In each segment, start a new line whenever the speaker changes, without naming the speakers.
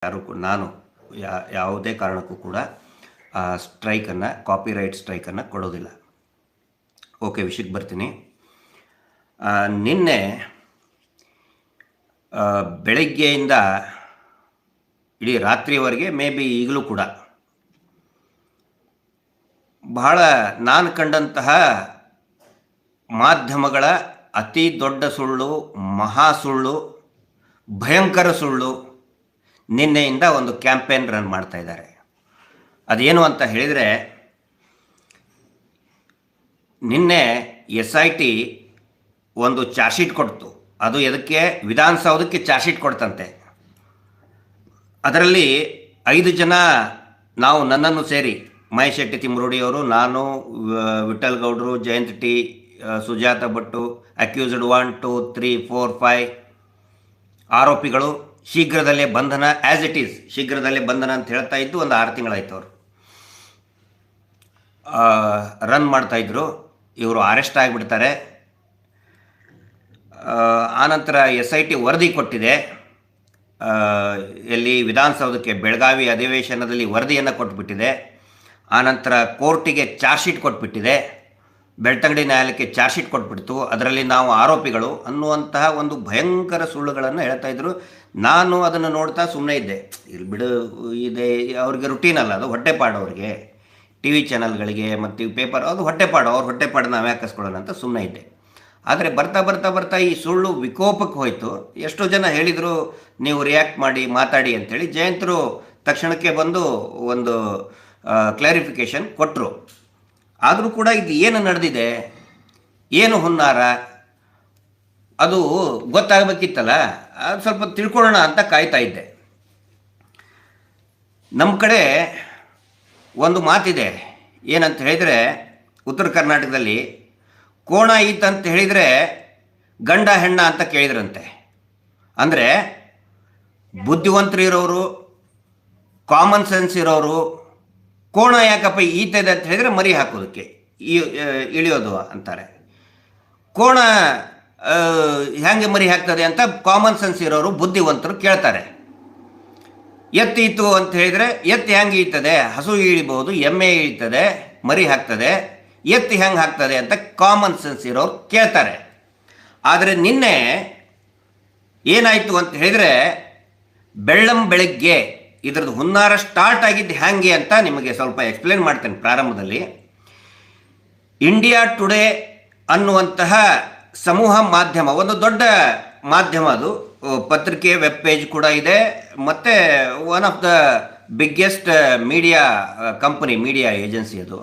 ನಾನು ಯಾವುದೇ ಕಾರಣಕ್ಕೂ ಕೂಡ ಸ್ಟ್ರೈಕನ್ನು ಕಾಪಿರೈಟ್ ಸ್ಟ್ರೈಕನ್ನು ಕೊಡೋದಿಲ್ಲ. ಓಕೆ, ವಿಷಯಕ್ಕೆ ಬರ್ತೀನಿ. ನಿನ್ನೆ ಬೆಳಗ್ಗೆಯಿಂದ ಇಡೀ ರಾತ್ರಿಯವರೆಗೆ ಮೇ ಬಿ ಈಗಲೂ ಕೂಡ ಬಹಳ ನಾನು ಕಂಡಂತಹ ಮಾಧ್ಯಮಗಳ ಅತಿ ದೊಡ್ಡ ಸುಳ್ಳು, ಮಹಾ ಸುಳ್ಳು, ಭಯಂಕರ ಸುಳ್ಳು ನಿನ್ನೆಯಿಂದ ಒಂದು ಕ್ಯಾಂಪೇನ್ ರನ್ ಮಾಡ್ತಾ ಇದ್ದಾರೆ. ಅದೇನು ಅಂತ ಹೇಳಿದರೆ, ನಿನ್ನೆ SIT ಒಂದು ಚಾರ್ಜ್ ಶೀಟ್ ಕೊಡ್ತು. ಅದು ಎದಕ್ಕೆ? ವಿಧಾನಸೌಧಕ್ಕೆ ಚಾರ್ಜ್ ಶೀಟ್ ಕೊಡ್ತಂತೆ. ಅದರಲ್ಲಿ 5 ಜನ, ನಾವು ನನ್ನನ್ನು ಸೇರಿ ಮಹೇಶ್ ಶೆಟ್ಟಿ ತಿಮ್ರೋಡಿಯವರು, ನಾನು, ವಿಠಲ್ ಗೌಡರು, ಜಯಂತ್ ಟಿ, ಸುಜಾತ ಭಟ್ಟು, ಅಕ್ಯೂಸ್ಡ್ 1, 2, 3, 4, 5 ಆರೋಪಿಗಳು ಶೀಘ್ರದಲ್ಲೇ ಬಂಧನ, ಆ್ಯಸ್ ಇಟ್ ಈಸ್ ಶೀಘ್ರದಲ್ಲೇ ಬಂಧನ ಅಂತ ಹೇಳ್ತಾ ಇದ್ದು ಒಂದು 6 ತಿಂಗಳಾಯ್ತು. ಅವರು ರನ್ ಮಾಡ್ತಾಯಿದ್ರು. ಇವರು ಅರೆಸ್ಟ್ ಆಗಿಬಿಡ್ತಾರೆ. ಆನಂತರ SIT ವರದಿ ಕೊಟ್ಟಿದೆ. ಎಲ್ಲಿ ವಿಧಾನಸೌಧಕ್ಕೆ ಬೆಳಗಾವಿ ಅಧಿವೇಶನದಲ್ಲಿ ವರದಿಯನ್ನು ಕೊಟ್ಬಿಟ್ಟಿದೆ. ಆನಂತರ ಕೋರ್ಟಿಗೆ ಚಾರ್ಜ್ ಶೀಟ್ ಕೊಟ್ಬಿಟ್ಟಿದೆ. ಬೆಳ್ತಂಗಡಿ ನ್ಯಾಯಾಲಯಕ್ಕೆ ಚಾರ್ಜ್ ಶೀಟ್ ಕೊಟ್ಬಿಡ್ತು. ಅದರಲ್ಲಿ ನಾವು ಆರೋಪಿಗಳು ಅನ್ನುವಂತಹ ಒಂದು ಭಯಂಕರ ಸುಳ್ಳುಗಳನ್ನು ಹೇಳ್ತಾಯಿದ್ರು. ನಾನು ಅದನ್ನು ನೋಡ್ತಾ ಸುಮ್ಮನೆ ಇದ್ದೆ. ಇಲ್ಲಿ ಬಿಡು, ಇದೆ ಅವ್ರಿಗೆ ರುಟೀನ್ ಅಲ್ಲ, ಅದು ಹೊಟ್ಟೆಪಾಡು. ಅವ್ರಿಗೆ TV ಚಾನಲ್ಗಳಿಗೆ ಮತ್ತು ಪೇಪರ್ ಅದು ಹೊಟ್ಟೆಪಾಡು. ಅವ್ರ ಹೊಟ್ಟೆಪಾಡು ನಾವು ಯಾಕೆ ಕಸ್ಕೊಳ್ಳೋಣ ಅಂತ ಸುಮ್ಮನೆ ಇದ್ದೆ. ಆದರೆ ಬರ್ತಾ ಬರ್ತಾ ಬರ್ತಾ ಈ ಸುಳ್ಳು ವಿಕೋಪಕ್ಕೆ ಹೋಯಿತು. ಎಷ್ಟೋ ಜನ ಹೇಳಿದರು ನೀವು ರಿಯಾಕ್ಟ್ ಮಾಡಿ, ಮಾತಾಡಿ ಅಂಥೇಳಿ. ಜಯಂತರು ತಕ್ಷಣಕ್ಕೆ ಬಂದು ಒಂದು ಕ್ಲಾರಿಫಿಕೇಷನ್ ಕೊಟ್ಟರು. ಆದರೂ ಕೂಡ ಇದು ಏನು ನಡೆದಿದೆ, ಏನು ಹುನ್ನಾರ, ಅದು ಗೊತ್ತಾಗಬೇಕಿತ್ತಲ್ಲ. ಅದು ಸ್ವಲ್ಪ ತಿಳ್ಕೊಳ್ಳೋಣ ಅಂತ ಕಾಯ್ತಾ ಇದ್ದೆ. ನಮ್ಮ ಕಡೆ ಒಂದು ಮಾತಿದೆ. ಏನಂತ ಹೇಳಿದರೆ, ಉತ್ತರ ಕರ್ನಾಟಕದಲ್ಲಿ ಕೋಣ ಈತಂತ ಹೇಳಿದರೆ ಗಂಡ ಹೆಣ್ಣ ಅಂತ ಕೇಳಿದ್ರಂತೆ. ಅಂದರೆ ಬುದ್ಧಿವಂತರು ಇರೋರು, ಕಾಮನ್ ಸೆನ್ಸ್ ಇರೋರು, ಕೋಣ ಯಾಕಪ್ಪ ಈತದೆ ಅಂತ ಹೇಳಿದರೆ ಮರಿ ಹಾಕೋದಕ್ಕೆ ಇಳಿಯೋದು ಅಂತಾರೆ. ಕೋಣ ಹೇಗೆ ಮರಿ ಹಾಕ್ತದೆ ಅಂತ ಕಾಮನ್ ಸೆನ್ಸ್ ಇರೋರು, ಬುದ್ಧಿವಂತರು ಕೇಳ್ತಾರೆ. ಎತ್ತೀತು ಅಂತ ಹೇಳಿದರೆ ಎತ್ತಿ ಹೆಂಗೆ ಈತದೆ? ಹಸು ಇಳಿಬಹುದು, ಎಮ್ಮೆ ಇಳಿತದೆ, ಮರಿ ಹಾಕ್ತದೆ, ಎತ್ತಿ ಹೆಂಗೆ ಹಾಕ್ತದೆ ಅಂತ ಕಾಮನ್ ಸೆನ್ಸ್ ಇರೋರು ಕೇಳ್ತಾರೆ. ಆದರೆ ನಿನ್ನೆ ಏನಾಯಿತು ಅಂತ ಹೇಳಿದರೆ, ಬೆಳಗ್ಗೆ ಇದ್ರದ್ದು ಹುನ್ನಾರ ಸ್ಟಾರ್ಟ್ ಆಗಿದ್ದು ಹೇಗೆ ಅಂತ ನಿಮಗೆ ಸ್ವಲ್ಪ ಎಕ್ಸ್ಪ್ಲೇನ್ ಮಾಡ್ತೇನೆ ಪ್ರಾರಂಭದಲ್ಲಿ. ಇಂಡಿಯಾ ಟುಡೇ ಅನ್ನುವಂತಹ ಸಮೂಹ ಮಾಧ್ಯಮ, ಒಂದು ದೊಡ್ಡ ಮಾಧ್ಯಮ. ಅದು ಪತ್ರಿಕೆ, ವೆಬ್ ಪೇಜ್ ಕೂಡ ಇದೆ, ಮತ್ತು one of the biggest media company, media agency. ಅದು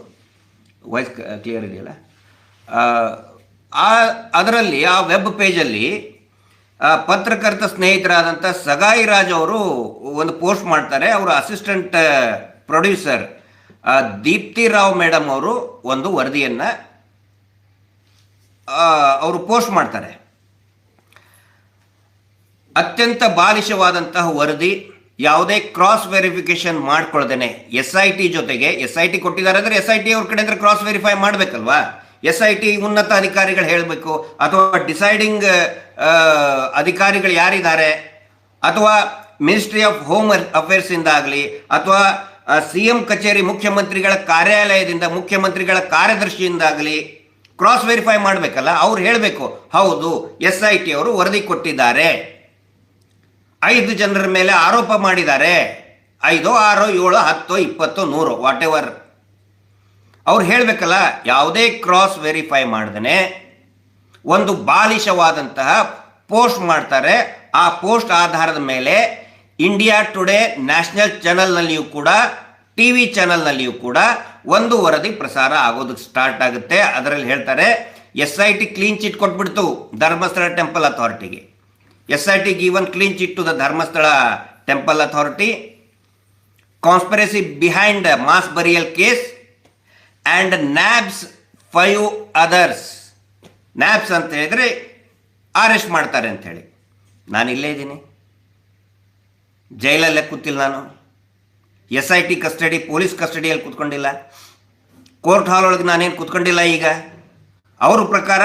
ವಾಯ್ಸ್ ಕ್ಲಿಯರ್ ಇದೆಯಲ್ಲ? ಅದರಲ್ಲಿ, ಆ ವೆಬ್ ಪೇಜಲ್ಲಿ ಪತ್ರಕರ್ತ ಸ್ನೇಹಿತರಾದಂಥ ಸಗಾಯಿ ರಾಜ್ ಅವರು ಒಂದು ಪೋಸ್ಟ್ ಮಾಡ್ತಾರೆ. ಅವರ assistant producer Deepti Rao madam ಅವರು ಒಂದು ವರದಿಯನ್ನು ಅವರು ಪೋಸ್ಟ್ ಮಾಡ್ತಾರೆ. ಅತ್ಯಂತ ಬಾಲಿಶವಾದಂತಹ ವರದಿ, ಯಾವುದೇ ಕ್ರಾಸ್ ವೆರಿಫಿಕೇಶನ್ ಮಾಡ್ಕೊಳ್ದೇನೆ SIT ಜೊತೆಗೆ, SIT ಕೊಟ್ಟಿದ್ದಾರೆ ಅಂದರೆ SIT ಅವ್ರ ಕಡೆ ಅಂದರೆ ಕ್ರಾಸ್ ವೆರಿಫೈ ಮಾಡಬೇಕಲ್ವಾ? SIT ಉನ್ನತ ಅಧಿಕಾರಿಗಳು ಹೇಳಬೇಕು, ಅಥವಾ ಡಿಸೈಡಿಂಗ್ ಅಧಿಕಾರಿಗಳು ಯಾರಿದ್ದಾರೆ, ಅಥವಾ ಮಿನಿಸ್ಟ್ರಿ ಆಫ್ ಹೋಮ್ ಅಫೇರ್ಸಿಂದ ಆಗಲಿ, ಅಥವಾ CM ಕಚೇರಿ, ಮುಖ್ಯಮಂತ್ರಿಗಳ ಕಾರ್ಯಾಲಯದಿಂದ, ಮುಖ್ಯಮಂತ್ರಿಗಳ ಕಾರ್ಯದರ್ಶಿಯಿಂದಾಗಲಿ ಕ್ರಾಸ್ ವೆರಿಫೈ ಮಾಡಬೇಕಲ್ಲ. ಅವ್ರು ಹೇಳಬೇಕು, ಹೌದು SIT ಅವರು ವರದಿ ಕೊಟ್ಟಿದ್ದಾರೆ, 5 ಜನರ ಮೇಲೆ ಆರೋಪ ಮಾಡಿದ್ದಾರೆ, 5, 6, 7, 10, 20, 100 ವಾಟ್ ಎವರ್. ಅವ್ರು ಹೇಳಬೇಕಲ್ಲ. ಯಾವುದೇ ಕ್ರಾಸ್ ವೆರಿಫೈ ಮಾಡ್ದೇ ಒಂದು ಬಾಲಿಶವಾದಂತಹ ಪೋಸ್ಟ್ ಮಾಡ್ತಾರೆ. ಆ ಪೋಸ್ಟ್ ಆಧಾರದ ಮೇಲೆ ಇಂಡಿಯಾ ಟುಡೇ ನ್ಯಾಷನಲ್ ಚಾನಲ್ನಲ್ಲಿಯೂ ಕೂಡ, TV ಚಾನಲ್ನಲ್ಲಿಯೂ ಕೂಡ ಒಂದು ವರದಿ ಪ್ರಸಾರ ಆಗೋದಕ್ಕೆ ಸ್ಟಾರ್ಟ್ ಆಗುತ್ತೆ. ಅದರಲ್ಲಿ ಹೇಳ್ತಾರೆ, SIT ಕ್ಲೀನ್ ಚಿಟ್ ಕೊಟ್ಬಿಡ್ತು ಧರ್ಮಸ್ಥಳ ಟೆಂಪಲ್ ಅಥಾರಿಟಿಗೆ. SIT given clean chit to the Dharmasthala Temple Authority. Conspiracy behind mass burial case and NABS 5 others. NABS ಅಂತ ಹೇಳಿದರೆ ಅರೆಸ್ಟ್ ಮಾಡ್ತಾರೆ ಅಂಥೇಳಿ. ನಾನು ಇಲ್ಲೇ ಇದ್ದೀನಿ, ಜೈಲಲ್ಲೇ ಕೂತಿಲ್ಲ. ನಾನು SIT ಕಸ್ಟಡಿ, ಪೊಲೀಸ್ ಕಸ್ಟಡಿಯಲ್ಲಿ ಕೂತ್ಕೊಂಡಿಲ್ಲ, ಕೋರ್ಟ್ ಹಾಲ್ ಒಳಗೆ ನಾನೇನು ಕೂತ್ಕೊಂಡಿಲ್ಲ. ಈಗ ಅವ್ರ ಪ್ರಕಾರ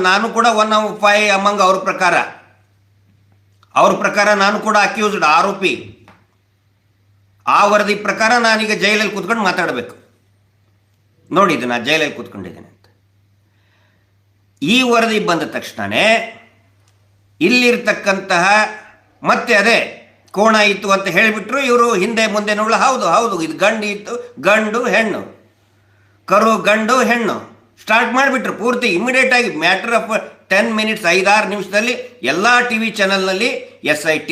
ನಾನು ಕೂಡ 1 of 5 ಅಮಂಗ್ ಅವ್ರ ಪ್ರಕಾರ ನಾನು ಕೂಡ ಅಕ್ಯೂಸ್ಡ್, ಆರೋಪಿ. ಆ ವರದಿ ಪ್ರಕಾರ ನಾನೀಗ ಜೈಲಲ್ಲಿ ಕೂತ್ಕೊಂಡು ಮಾತಾಡಬೇಕು. ನೋಡಿದ್ದು ನಾನು ಜೈಲಲ್ಲಿ ಕೂತ್ಕೊಂಡಿದ್ದೇನೆ ಅಂತ. ಈ ವರದಿ ಬಂದ ತಕ್ಷಣವೇ ಇಲ್ಲಿರ್ತಕ್ಕಂತಹ ಮತ್ತೆ ಅದೇ ಕೋಣ ಇತ್ತು ಅಂತ ಹೇಳಿಬಿಟ್ರು. ಇವರು ಹಿಂದೆ ಮುಂದೆ ನೋಡಲು ಹೌದು ಹೌದು ಇದು ಗಂಡು ಇತ್ತು, ಗಂಡು ಹೆಣ್ಣು, ಕರು ಗಂಡು ಹೆಣ್ಣು ಸ್ಟಾರ್ಟ್ ಮಾಡಿಬಿಟ್ರು ಪೂರ್ತಿ ಇಮಿಡಿಯೇಟಾಗಿ. ಮ್ಯಾಟರ್ ಆಫ್ 10 ಮಿನಿಟ್ಸ್ 5-6 ನಿಮಿಷದಲ್ಲಿ ಎಲ್ಲ ಟಿ ವಿ ಚಾನಲ್ನಲ್ಲಿ SIT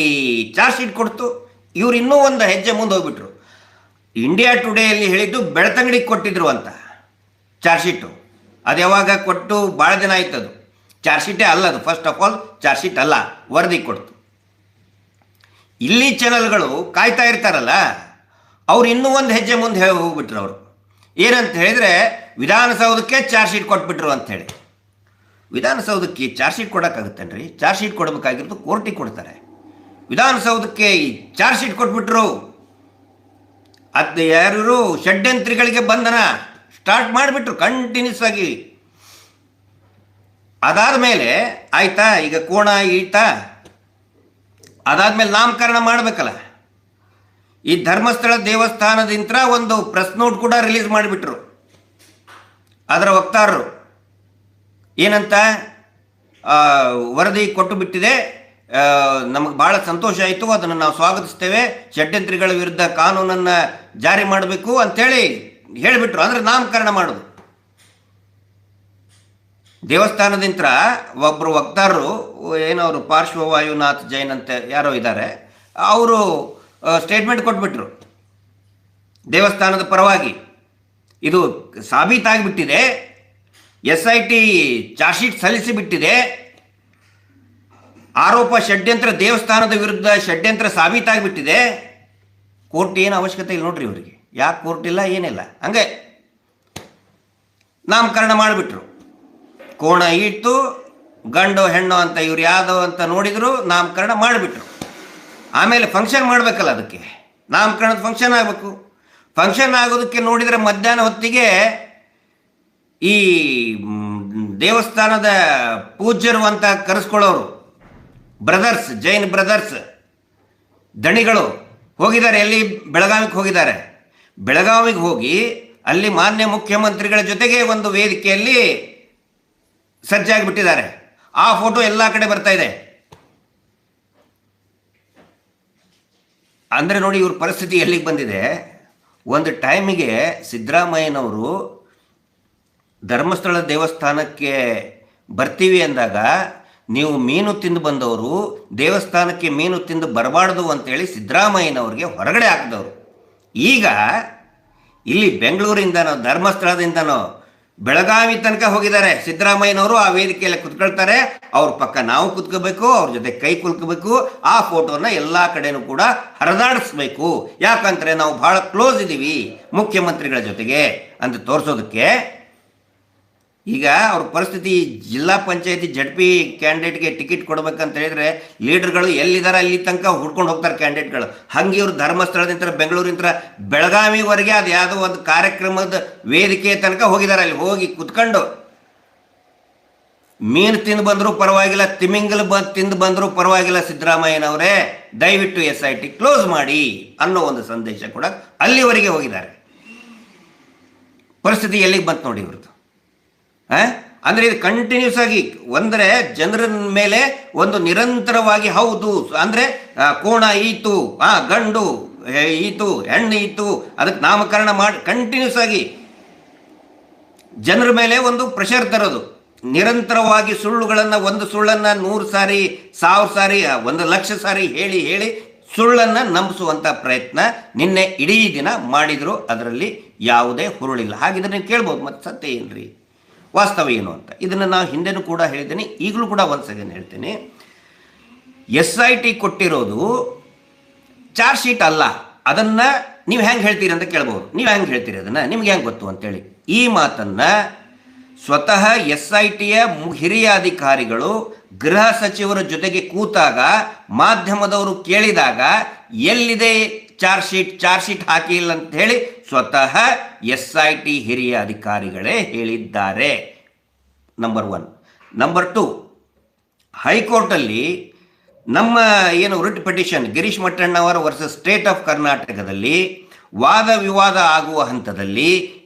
ಚಾರ್ಜ್ ಶೀಟ್ ಕೊಡ್ತು. ಇವ್ರು ಇನ್ನೂ ಒಂದು ಹೆಜ್ಜೆ ಮುಂದೆ ಹೋಗ್ಬಿಟ್ರು. ಇಂಡಿಯಾ ಟುಡೇಯಲ್ಲಿ ಹೇಳಿದ್ದು ಬೆಳ್ತಂಗಡಿಗೆ ಕೊಟ್ಟಿದ್ರು ಅಂತ ಚಾರ್ಜ್ ಶೀಟು. ಅದು ಯಾವಾಗ ಕೊಟ್ಟು ಭಾಳ ದಿನ ಆಯ್ತದು. ಚಾರ್ಜ್ ಶೀಟೇ ಅಲ್ಲ ಅದು, first of all charge sheet ಅಲ್ಲ, ವರದಿ ಕೊಡ್ತು. ಇಲ್ಲಿ ಚಾನಲ್ಗಳು ಕಾಯ್ತಾ ಇರ್ತಾರಲ್ಲ, ಅವ್ರು ಇನ್ನೂ ಒಂದು ಹೆಜ್ಜೆ ಮುಂದೆ ಹೋಗ್ಬಿಟ್ರು. ಅವರು ಏನಂತ ಹೇಳಿದರೆ ವಿಧಾನಸೌಧಕ್ಕೆ ಚಾರ್ಜ್ ಶೀಟ್ ಕೊಟ್ಬಿಟ್ರು ಅಂಥೇಳಿ. ವಿಧಾನಸೌಧಕ್ಕೆ ಚಾರ್ಜ್ ಶೀಟ್ ಕೊಡೋಕ್ಕಾಗುತ್ತೇನ್ರಿ? ಚಾರ್ಜ್ ಶೀಟ್ ಕೊಡಬೇಕಾಗಿರೋದು ಕೋರ್ಟಿಗೆ ಕೊಡ್ತಾರೆ. ವಿಧಾನಸೌಧಕ್ಕೆ ಈ ಚಾರ್ಜ್ ಶೀಟ್ ಕೊಟ್ಬಿಟ್ರು. ಅದು ಯಾರು ಷಡ್ಯಂತ್ರಿಗಳಿಗೆ ಬಂಧನ ಸ್ಟಾರ್ಟ್ ಮಾಡಿಬಿಟ್ರು ಕಂಟಿನ್ಯೂಸ್ ಆಗಿ. ಅದಾದ ಮೇಲೆ ಆಯ್ತಾ, ಈಗ ಕೋಣ ಈತಾ ಅದಾದ್ಮೇಲೆ ನಾಮಕರಣ ಮಾಡಬೇಕಲ್ಲ. ಈ ಧರ್ಮಸ್ಥಳ ದೇವಸ್ಥಾನದಿಂದ ಒಂದು ಪ್ರೆಸ್ ನೋಟ್ ಕೂಡ ರಿಲೀಸ್ ಮಾಡಿಬಿಟ್ರು. ಅದರ ವಕ್ತಾರರು ಏನಂತ, ವರದಿ ಕೊಟ್ಟು ಬಿಟ್ಟಿದೆ, ನಮಗೆ ಭಾಳ ಸಂತೋಷ ಆಯಿತು, ಅದನ್ನು ನಾವು ಸ್ವಾಗತಿಸ್ತೇವೆ, ಷಡ್ಯಂತ್ರಿಗಳ ವಿರುದ್ಧ ಕಾನೂನನ್ನು ಜಾರಿ ಮಾಡಬೇಕು ಅಂಥೇಳಿ ಹೇಳಿಬಿಟ್ರು. ಅಂದರೆ ನಾಮಕರಣ ಮಾಡೋದು. ದೇವಸ್ಥಾನದಿಂದ ಒಬ್ಬರು ವಕ್ತಾರರು ಏನವರು ಪಾರ್ಶ್ವವಾಯುನಾಥ್ ಜೈನ್ ಅಂತ ಯಾರೋ ಇದ್ದಾರೆ, ಅವರು ಸ್ಟೇಟ್ಮೆಂಟ್ ಕೊಟ್ಬಿಟ್ರು ದೇವಸ್ಥಾನದ ಪರವಾಗಿ. ಇದು ಸಾಬೀತಾಗಿಬಿಟ್ಟಿದೆ, SIT ಚಾರ್ಜ್ ಶೀಟ್ ಸಲ್ಲಿಸಿಬಿಟ್ಟಿದೆ, ಆರೋಪ ಷಡ್ಯಂತ್ರ ದೇವಸ್ಥಾನದ ವಿರುದ್ಧ ಷಡ್ಯಂತ್ರ ಸಾಬೀತಾಗಿಬಿಟ್ಟಿದೆ. ಕೋರ್ಟ್ ಏನು ಅವಶ್ಯಕತೆ ಇಲ್ಲ ನೋಡ್ರಿ ಇವರಿಗೆ. ಯಾಕೆ ಕೋರ್ಟ್ ಇಲ್ಲ, ಏನಿಲ್ಲ, ಹಂಗೆ ನಾಮಕರಣ ಮಾಡಿಬಿಟ್ರು. ಕೋಣ ಇಟ್ಟು ಗಂಡು ಹೆಣ್ಣು ಅಂತ ಇವ್ರು ಯಾವುದು ಅಂತ ನೋಡಿದ್ರು, ನಾಮಕರಣ ಮಾಡಿಬಿಟ್ರು. ಆಮೇಲೆ ಫಂಕ್ಷನ್ ಮಾಡಬೇಕಲ್ಲ, ಅದಕ್ಕೆ ನಾಮಕರಣದ ಫಂಕ್ಷನ್ ಆಗಬೇಕು. ಫಂಕ್ಷನ್ ಆಗೋದಕ್ಕೆ ನೋಡಿದರೆ ಮಧ್ಯಾಹ್ನ ಹೊತ್ತಿಗೆ ಈ ದೇವಸ್ಥಾನದ ಪೂಜ್ಯರು ಅಂತ ಕರೆಸ್ಕೊಳ್ಳೋರು ಬ್ರದರ್ಸ್, ಜೈನ್ ಬ್ರದರ್ಸ್ ದಣಿಗಳು ಹೋಗಿದ್ದಾರೆ. ಎಲ್ಲಿ? ಬೆಳಗಾವಿಗೆ ಹೋಗಿದ್ದಾರೆ. ಬೆಳಗಾವಿಗೆ ಹೋಗಿ ಅಲ್ಲಿ ಮಾನ್ಯ ಮುಖ್ಯಮಂತ್ರಿಗಳ ಜೊತೆಗೆ ಒಂದು ವೇದಿಕೆಯಲ್ಲಿ ಸಜ್ಜಾಗಿಬಿಟ್ಟಿದ್ದಾರೆ. ಆ ಫೋಟೋ ಎಲ್ಲ ಕಡೆ ಬರ್ತಾ ಇದೆ. ಅಂದರೆ ನೋಡಿ ಇವ್ರ ಪರಿಸ್ಥಿತಿ ಎಲ್ಲಿಗೆ ಬಂದಿದೆ. ಒಂದು ಟೈಮಿಗೆ ಸಿದ್ದರಾಮಯ್ಯನವರು ಧರ್ಮಸ್ಥಳ ದೇವಸ್ಥಾನಕ್ಕೆ ಬರ್ತೀವಿ ಅಂದಾಗ ನೀವು ಮೀನು ತಿಂದು ಬಂದವರು ದೇವಸ್ಥಾನಕ್ಕೆ ಮೀನು ತಿಂದು ಬರಬಾರ್ದು ಅಂತೇಳಿ ಸಿದ್ದರಾಮಯ್ಯನವ್ರಿಗೆ ಹೊರಗಡೆ ಹಾಕಿದವರು. ಈಗ ಇಲ್ಲಿ ಬೆಂಗಳೂರಿಂದನೋ ಧರ್ಮಸ್ಥಳದಿಂದನೋ ಬೆಳಗಾವಿ ತನಕ ಹೋಗಿದ್ದಾರೆ ಸಿದ್ದರಾಮಯ್ಯನವರು. ಆ ವೇದಿಕೆಯಲ್ಲಿ ಕುತ್ಕೊಳ್ತಾರೆ, ಅವ್ರ ಪಕ್ಕ ನಾವು ಕುತ್ಕೋಬೇಕು, ಅವ್ರ ಜೊತೆ ಕೈ ಕುಲ್ಕೋಬೇಕು, ಆ ಫೋಟೋನ ಎಲ್ಲ ಕಡೆನೂ ಕೂಡ ಹರಿದಾಡಿಸ್ಬೇಕು. ಯಾಕಂದರೆ ನಾವು ಭಾಳ ಕ್ಲೋಸ್ ಇದ್ದೀವಿ ಮುಖ್ಯಮಂತ್ರಿಗಳ ಜೊತೆಗೆ ಅಂತ ತೋರಿಸೋದಕ್ಕೆ. ಈಗ ಅವ್ರ ಪರಿಸ್ಥಿತಿ, ಜಿಲ್ಲಾ ಪಂಚಾಯತಿ ZP ಕ್ಯಾಂಡಿಡೇಟ್ಗೆ ಟಿಕೆಟ್ ಕೊಡ್ಬೇಕಂತ ಹೇಳಿದ್ರೆ ಲೀಡರ್ಗಳು ಎಲ್ಲಿದ್ದಾರೆ ಅಲ್ಲಿ ತನಕ ಹುಡ್ಕೊಂಡು ಹೋಗ್ತಾರೆ ಕ್ಯಾಂಡಿಡೇಟ್ಗಳು. ಹಂಗೆ ಇವರು ಧರ್ಮಸ್ಥಳದಿಂದ ಬೆಂಗಳೂರಿಂದ ಬೆಳಗಾವಿವರೆಗೆ ಅದು ಯಾವುದೋ ಒಂದು ಕಾರ್ಯಕ್ರಮದ ವೇದಿಕೆ ತನಕ ಹೋಗಿದ್ದಾರೆ. ಅಲ್ಲಿ ಹೋಗಿ ಕುತ್ಕೊಂಡು ಮೀನು ತಿಂದು ಬಂದರೂ ಪರವಾಗಿಲ್ಲ, ತಿಮಿಂಗಲ್ ತಿಂದು ಬಂದರೂ ಪರವಾಗಿಲ್ಲ, ಸಿದ್ದರಾಮಯ್ಯನವರೇ ದಯವಿಟ್ಟು SIT ಕ್ಲೋಸ್ ಮಾಡಿ ಅನ್ನೋ ಒಂದು ಸಂದೇಶ ಕೂಡ ಅಲ್ಲಿವರೆಗೆ ಹೋಗಿದ್ದಾರೆ. ಪರಿಸ್ಥಿತಿ ಎಲ್ಲಿಗೆ ಬಂತು ನೋಡಿ ಇವ್ರದ್ದು. ಅಂದರೆ ಇದು ಕಂಟಿನ್ಯೂಸ್ ಆಗಿ ಒಂದರೆ ಜನರ ಮೇಲೆ ಒಂದು ನಿರಂತರವಾಗಿ ಹೌದು ಅಂದರೆ ಕೋಣ ಈತು, ಗಂಡು ಈತು, ಹೆಣ್ಣು ಈತು, ಅದಕ್ಕೆ ನಾಮಕರಣ ಮಾಡಿ ಕಂಟಿನ್ಯೂಸ್ ಆಗಿ ಜನರ ಮೇಲೆ ಒಂದು ಪ್ರೆಷರ್ ತರೋದು. ನಿರಂತರವಾಗಿ ಸುಳ್ಳುಗಳನ್ನು, ಒಂದು ಸುಳ್ಳನ್ನು 100 ಸಾರಿ 1000 ಸಾರಿ 1,00,000 ಸಾರಿ ಹೇಳಿ ಹೇಳಿ ಸುಳ್ಳನ್ನು ನಂಬಿಸುವಂಥ ಪ್ರಯತ್ನ ನಿನ್ನೆ ಇಡೀ ದಿನ ಮಾಡಿದರು. ಅದರಲ್ಲಿ ಯಾವುದೇ ಹುರುಳಿಲ್ಲ. ಹಾಗಿದ್ರೆ ನೀವು ಕೇಳ್ಬೋದು, ಮತ್ತು ಸತ್ಯ ಏನ್ರಿ, ವಾಸ್ತವ ಏನು ಅಂತ. ಇದನ್ನು ನಾವು ಹಿಂದೆನೂ ಕೂಡ ಹೇಳಿದ್ದೀನಿ, ಈಗಲೂ ಕೂಡ ಒಂದು ಸೆಕೆಂಡ್ ಹೇಳ್ತೀನಿ. SIT ಕೊಟ್ಟಿರೋದು ಚಾರ್ಜ್ ಶೀಟ್ ಅಲ್ಲ. ಅದನ್ನು ನೀವು ಹೆಂಗೆ ಹೇಳ್ತೀರಿ ಅಂತ ಕೇಳ್ಬೋದು. ನೀವು ಹೆಂಗೆ ಹೇಳ್ತೀರಿ ಅದನ್ನು, ನಿಮ್ಗೆ ಹೆಂಗೆ ಗೊತ್ತು ಅಂತೇಳಿ. ಈ ಮಾತನ್ನು ಸ್ವತಃ SITಯ ಹಿರಿಯ ಅಧಿಕಾರಿಗಳು ಗೃಹ ಸಚಿವರ ಜೊತೆಗೆ ಕೂತಾಗ ಮಾಧ್ಯಮದವರು ಕೇಳಿದಾಗ ಎಲ್ಲಿದೆ ಚಾರ್ಜ್ ಶೀಟ್ ಹಾಕಿಲ್ಲ ಅಂತ ಹೇಳಿ ಸ್ವತಃ SIT ಹಿರಿಯ ಅಧಿಕಾರಿಗಳೇ ಹೇಳಿದ್ದಾರೆ. ನಂಬರ್ 1. ನಂಬರ್ 2, ಹೈಕೋರ್ಟಲ್ಲಿ ನಮ್ಮ ಏನು writ petition Girish Mattannavar versus state of ಕರ್ನಾಟಕದಲ್ಲಿ ವಾದ ವಿವಾದ ಆಗುವ ಹಂತದಲ್ಲಿ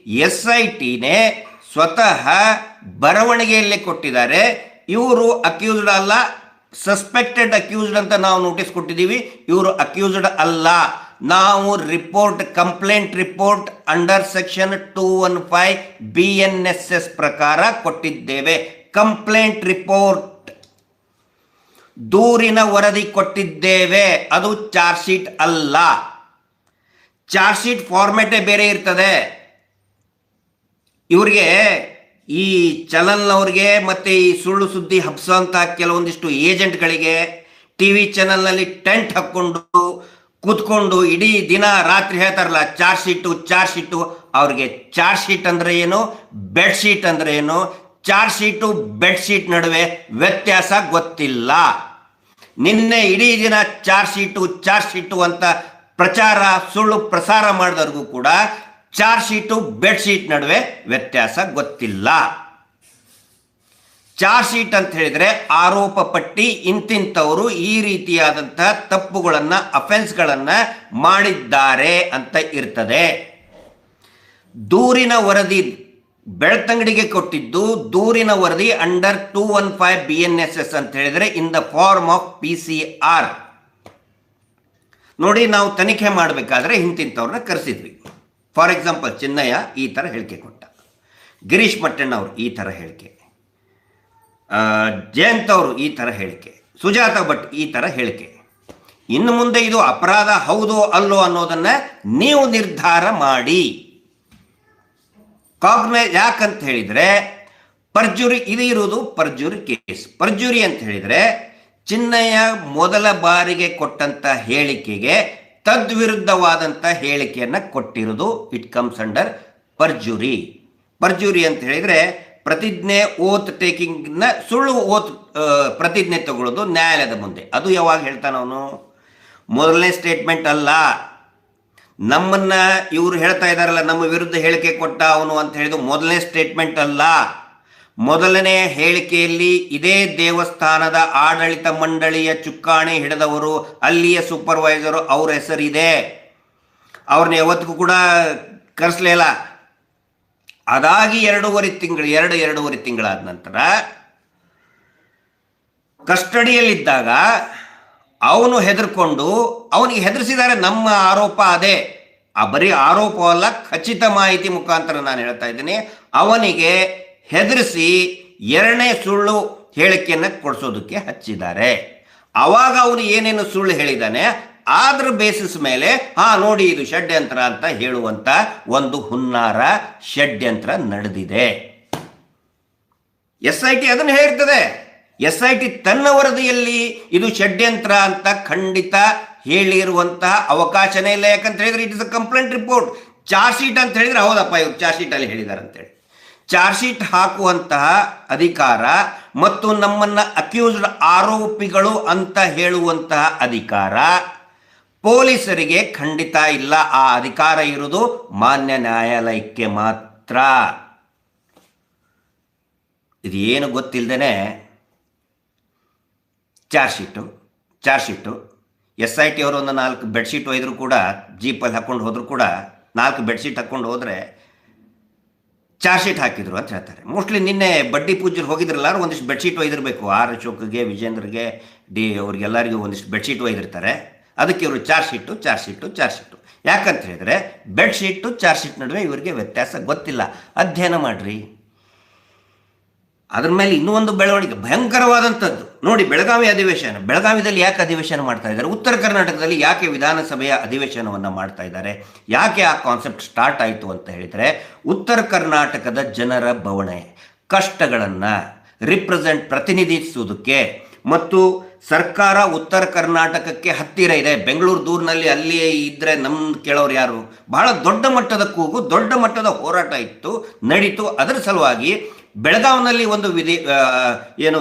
SITನೇ ಸ್ವತಃ ಬರವಣಿಗೆಯಲ್ಲೇ ಕೊಟ್ಟಿದ್ದಾರೆ, ಇವರು ಅಕ್ಯೂಸ್ಡ್ ಅಲ್ಲ, ಸಸ್ಪೆಕ್ಟೆಡ್ ಅಕ್ಯೂಸ್ಡ್ ಅಂತ ನಾವು ನೋಟಿಸ್ ಕೊಟ್ಟಿದ್ದೀವಿ, ಇವರು ಅಕ್ಯೂಸ್ಡ್ ಅಲ್ಲ. ನಾವು report complaint report under section 215 BNSS ಪ್ರಕಾರ ಕೊಟ್ಟಿದ್ದೇವೆ. ಕಂಪ್ಲೇಂಟ್ ರಿಪೋರ್ಟ್ ದೂರಿನ ವರದಿ ಕೊಟ್ಟಿದ್ದೇವೆ, ಅದು ಚಾರ್ಜ್ ಶೀಟ್ ಅಲ್ಲ. ಚಾರ್ಜ್ ಶೀಟ್ ಫಾರ್ಮೆಟೇ ಬೇರೆ ಇರ್ತದೆ. ಇವ್ರಿಗೆ ಈ ಚಲನ್ನವ್ರಿಗೆ ಮತ್ತೆ ಈ ಸುಳ್ಳು ಸುದ್ದಿ ಹಬ್ಸೋಂಥ ಕೆಲವೊಂದಿಷ್ಟು ಏಜೆಂಟ್ಗಳಿಗೆ TV ಚಾನಲ್ನಲ್ಲಿ ಟೆಂಟ್ ಹಾಕ್ಕೊಂಡು ಕೂತ್ಕೊಂಡು ಇಡೀ ದಿನ ರಾತ್ರಿ ಹೇಳ್ತಾರಲ್ಲ ಚಾರ್ಜ್ ಶೀಟು. ಅವ್ರಿಗೆ ಚಾರ್ಜ್ ಶೀಟ್ ಅಂದ್ರೆ ಏನು, ಬೆಡ್ಶೀಟ್ ಅಂದ್ರೆ ಏನು, ಚಾರ್ಜ್ ಶೀಟು ಬೆಡ್ಶೀಟ್ ನಡುವೆ ವ್ಯತ್ಯಾಸ ಗೊತ್ತಿಲ್ಲ. ನಿನ್ನೆ ಇಡೀ ದಿನ ಚಾರ್ಜ್ ಶೀಟು ಅಂತ ಪ್ರಚಾರ ಸುಳ್ಳು ಪ್ರಸಾರ ಮಾಡಿದವ್ರಿಗೂ ಕೂಡ ಚಾರ್ಜ್ ಶೀಟು ಬೆಡ್ಶೀಟ್ ನಡುವೆ ವ್ಯತ್ಯಾಸ ಗೊತ್ತಿಲ್ಲ. ಚಾರ್ಜ್ ಶೀಟ್ ಅಂತ ಹೇಳಿದ್ರೆ ಆರೋಪ ಪಟ್ಟಿ, ಇಂತಿಂಥವರು ಈ ರೀತಿಯಾದಂತಹ ತಪ್ಪುಗಳನ್ನ ಅಫೆನ್ಸ್ಗಳನ್ನ ಮಾಡಿದ್ದಾರೆ ಅಂತ ಇರ್ತದೆ. ದೂರಿನ ವರದಿ ಬೆಳ್ತಂಗಡಿಗೆ ಕೊಟ್ಟಿದ್ದು ದೂರಿನ ವರದಿ ಅಂಡರ್ 215 BNSS ಅಂತ ಹೇಳಿದ್ರೆ in the form of PCR. ನೋಡಿ, ನಾವು ತನಿಖೆ ಮಾಡಬೇಕಾದ್ರೆ ಇಂತಿಂಥವ್ರನ್ನ ಕರೆಸಿದ್ವಿ. ಫಾರ್ ಎಕ್ಸಾಂಪಲ್, ಚಿನ್ನಯ್ಯ ಈ ಥರ ಹೇಳಿಕೆ ಕೊಟ್ಟ, ಗಿರೀಶ್ ಮಟ್ಟಣ್ಣ ಅವರು ಈ ಥರ ಹೇಳಿಕೆ, ಜಯಂತ್ ಅವರು ಈ ಥರ ಹೇಳಿಕೆ, ಸುಜಾತ ಭಟ್ ಈ ಥರ ಹೇಳಿಕೆ. ಇನ್ನು ಮುಂದೆ ಇದು ಅಪರಾಧ ಹೌದೋ ಅಲ್ಲೋ ಅನ್ನೋದನ್ನ ನೀವು ನಿರ್ಧಾರ ಮಾಡಿ. ಯಾಕಂತ ಹೇಳಿದ್ರೆ ಪರ್ಜುರಿ ಇದು ಇರುವುದು ಪರ್ಜುರಿ ಕೇಸ್. ಪರ್ಜುರಿ ಅಂತ ಹೇಳಿದ್ರೆ ಚಿನ್ನಯ್ಯ ಮೊದಲ ಬಾರಿಗೆ ಕೊಟ್ಟಂತ ಹೇಳಿಕೆಗೆ ತದ್ವಿರುದ್ಧವಾದಂಥ ಹೇಳಿಕೆಯನ್ನು ಕೊಟ್ಟಿರೋದು. It comes under perjury. Perjury ಅಂತ ಹೇಳಿದ್ರೆ ಪ್ರತಿಜ್ಞೆ, ಓತ್ ಟೇಕಿಂಗ್ನ ಸುಳ್ಳು ಓತ್ ಪ್ರತಿಜ್ಞೆ ತಗೊಳ್ಳೋದು ನ್ಯಾಯಾಲಯದ ಮುಂದೆ. ಅದು ಯಾವಾಗ ಹೇಳ್ತಾನ ಅವನು? ಮೊದಲನೇ ಸ್ಟೇಟ್ಮೆಂಟ್ ಅಲ್ಲ. ನಮ್ಮನ್ನ ಇವರು ಹೇಳ್ತಾ ಇದ್ದಾರಲ್ಲ ನಮ್ಮ ವಿರುದ್ಧ ಹೇಳಿಕೆ ಕೊಟ್ಟ ಅವನು ಅಂತ ಹೇಳಿದು ಮೊದಲನೇ ಸ್ಟೇಟ್ಮೆಂಟ್ ಅಲ್ಲ. ಮೊದಲನೇ ಹೇಳಿಕೆಯಲ್ಲಿ ಇದೇ ದೇವಸ್ಥಾನದ ಆಡಳಿತ ಮಂಡಳಿಯ ಚುಕ್ಕಾಣಿ ಹಿಡಿದವರು, ಅಲ್ಲಿಯ ಸೂಪರ್ವೈಸರು, ಅವ್ರ ಹೆಸರಿದೆ. ಅವ್ರನ್ನ ಯಾವತ್ತಿಗೂ ಕೂಡ ಕರೆಸಲಿಲ್ಲ. ಅದಾಗಿ ಎರಡೂವರೆ ತಿಂಗಳಾದ ನಂತರ ಕಸ್ಟಡಿಯಲ್ಲಿದ್ದಾಗ ಅವನು ಹೆದರ್ಕೊಂಡು, ಅವನಿಗೆ ಹೆದರಿಸಿದ್ದಾರೆ. ನಮ್ಮ ಆರೋಪ ಅದೇ, ಬರೀ ಆರೋಪವಲ್ಲ, ಖಚಿತ ಮಾಹಿತಿ ಮುಖಾಂತರ ನಾನು ಹೇಳ್ತಾ ಇದ್ದೀನಿ. ಅವನಿಗೆ ಹೆದರಿಸಿ ಎರಡನೇ ಸುಳ್ಳು ಹೇಳಿಕೆಯನ್ನು ಕೊಡಿಸೋದಕ್ಕೆ ಹಚ್ಚಿದ್ದಾರೆ. ಆವಾಗ ಅವನು ಏನೇನು ಸುಳ್ಳು ಹೇಳಿದ್ದಾನೆ ಆದ್ರ ಬೇಸಿಸ್ ಮೇಲೆ ನೋಡಿ ಇದು ಷಡ್ಯಂತ್ರ ಅಂತ ಹೇಳುವಂತ ಒಂದು ಹುನ್ನಾರ ಷಡ್ಯಂತ್ರ ನಡೆದಿದೆ. SIT ಅದನ್ನು ಹೇಳ್ತದೆ. SIT ತನ್ನ ವರದಿಯಲ್ಲಿ ಇದು ಷಡ್ಯಂತ್ರ ಅಂತ ಖಂಡಿತ ಹೇಳಿರುವಂತಹ ಅವಕಾಶನೇ ಇಲ್ಲ. ಯಾಕಂತ ಹೇಳಿದ್ರೆ it is a complaint report. Charge sheet ಅಂತ ಹೇಳಿದ್ರೆ ಹೌದಪ್ಪ ಇವ್ರು ಚಾರ್ಜ್ ಶೀಟ್ ಅಲ್ಲಿ ಹೇಳಿದ್ದಾರೆ ಅಂತೇಳಿ. ಚಾರ್ಜ್ ಶೀಟ್ ಹಾಕುವಂತಹ ಅಧಿಕಾರ ಮತ್ತು ನಮ್ಮನ್ನ ಅಕ್ಯೂಸ್ಡ್ ಆರೋಪಿಗಳು ಅಂತ ಹೇಳುವಂತಹ ಅಧಿಕಾರ ಪೊಲೀಸರಿಗೆ ಖಂಡಿತ ಇಲ್ಲ. ಆ ಅಧಿಕಾರ ಇರುವುದು ಮಾನ್ಯ ನ್ಯಾಯಾಲಯಕ್ಕೆ ಮಾತ್ರ. ಇದೇನು ಗೊತ್ತಿಲ್ಲದೇನೆ ಚಾರ್ಜ್ ಶೀಟು SIT ಅವರು ಒಂದು 4 ಬೆಡ್ಶೀಟ್ ಒಯ್ದ್ರು ಕೂಡ, ಜೀಪಲ್ಲಿ ಹಾಕೊಂಡು ಹೋದ್ರು ಕೂಡ 4 ಬೆಡ್ಶೀಟ್ ಹಾಕೊಂಡು ಹೋದರೆ ಚಾರ್ಜ್ ಶೀಟ್ ಹಾಕಿದ್ರು ಅಂತ ಹೇಳ್ತಾರೆ. ಮೋಸ್ಟ್ಲಿ ನಿನ್ನೆ ಬಡ್ಡಿ ಪೂಜೆಗೆ ಹೋಗಿದ್ರಲ್ಲ, ಒಂದಿಷ್ಟು ಬೆಡ್ಶೀಟ್ ಒಯ್ದಿರಬೇಕು. R ಅಶೋಕ್ಗೆ, ವಿಜೇಂದ್ರಗೆ, ಅವ್ರಿಗೆಲ್ಲರಿಗೂ ಒಂದಿಷ್ಟು ಬೆಡ್ಶೀಟ್ ಒಯ್ದಿರ್ತಾರೆ. ಅದಕ್ಕೆ ಇವರು ಚಾರ್ಜ್ ಶೀಟು. ಯಾಕಂತ ಹೇಳಿದ್ರೆ ಬೆಡ್ಶೀಟು ಚಾರ್ಜ್ ಶೀಟ್ ನಡುವೆ ಇವರಿಗೆ ವ್ಯತ್ಯಾಸ ಗೊತ್ತಿಲ್ಲ. ಅಧ್ಯಯನ ಮಾಡ್ರಿ. ಅದ್ರ ಮೇಲೆ ಇನ್ನೂ ಒಂದು ಬೆಳವಣಿಗೆ ಭಯಂಕರವಾದಂಥದ್ದು ನೋಡಿ. ಬೆಳಗಾವಿದಲ್ಲಿ ಯಾಕೆ ಅಧಿವೇಶನ ಮಾಡ್ತಾ ಇದ್ದಾರೆ? ಉತ್ತರ ಕರ್ನಾಟಕದಲ್ಲಿ ಯಾಕೆ ವಿಧಾನಸಭೆಯ ಅಧಿವೇಶನವನ್ನು ಮಾಡ್ತಾ ಇದ್ದಾರೆ? ಯಾಕೆ ಆ ಕಾನ್ಸೆಪ್ಟ್ ಸ್ಟಾರ್ಟ್ ಆಯಿತು ಅಂತ ಹೇಳಿದರೆ, ಉತ್ತರ ಕರ್ನಾಟಕದ ಜನರ ಬವಣೆ, ಕಷ್ಟಗಳನ್ನು ಪ್ರತಿನಿಧಿಸುವುದಕ್ಕೆ ಮತ್ತು ಸರ್ಕಾರ ಉತ್ತರ ಕರ್ನಾಟಕಕ್ಕೆ ಹತ್ತಿರ ಇದೆ. ಬೆಂಗಳೂರು ದೂರಿನಲ್ಲಿ ಅಲ್ಲಿ ಇದ್ದರೆ ನಮ್ಮ ಕೇಳೋರು ಯಾರು? ಬಹಳ ದೊಡ್ಡ ಮಟ್ಟದ ಕೂಗು, ದೊಡ್ಡ ಮಟ್ಟದ ಹೋರಾಟ ನಡೀತು. ಅದರ ಸಲುವಾಗಿ ಬೆಳಗಾವಿನಲ್ಲಿ ಒಂದು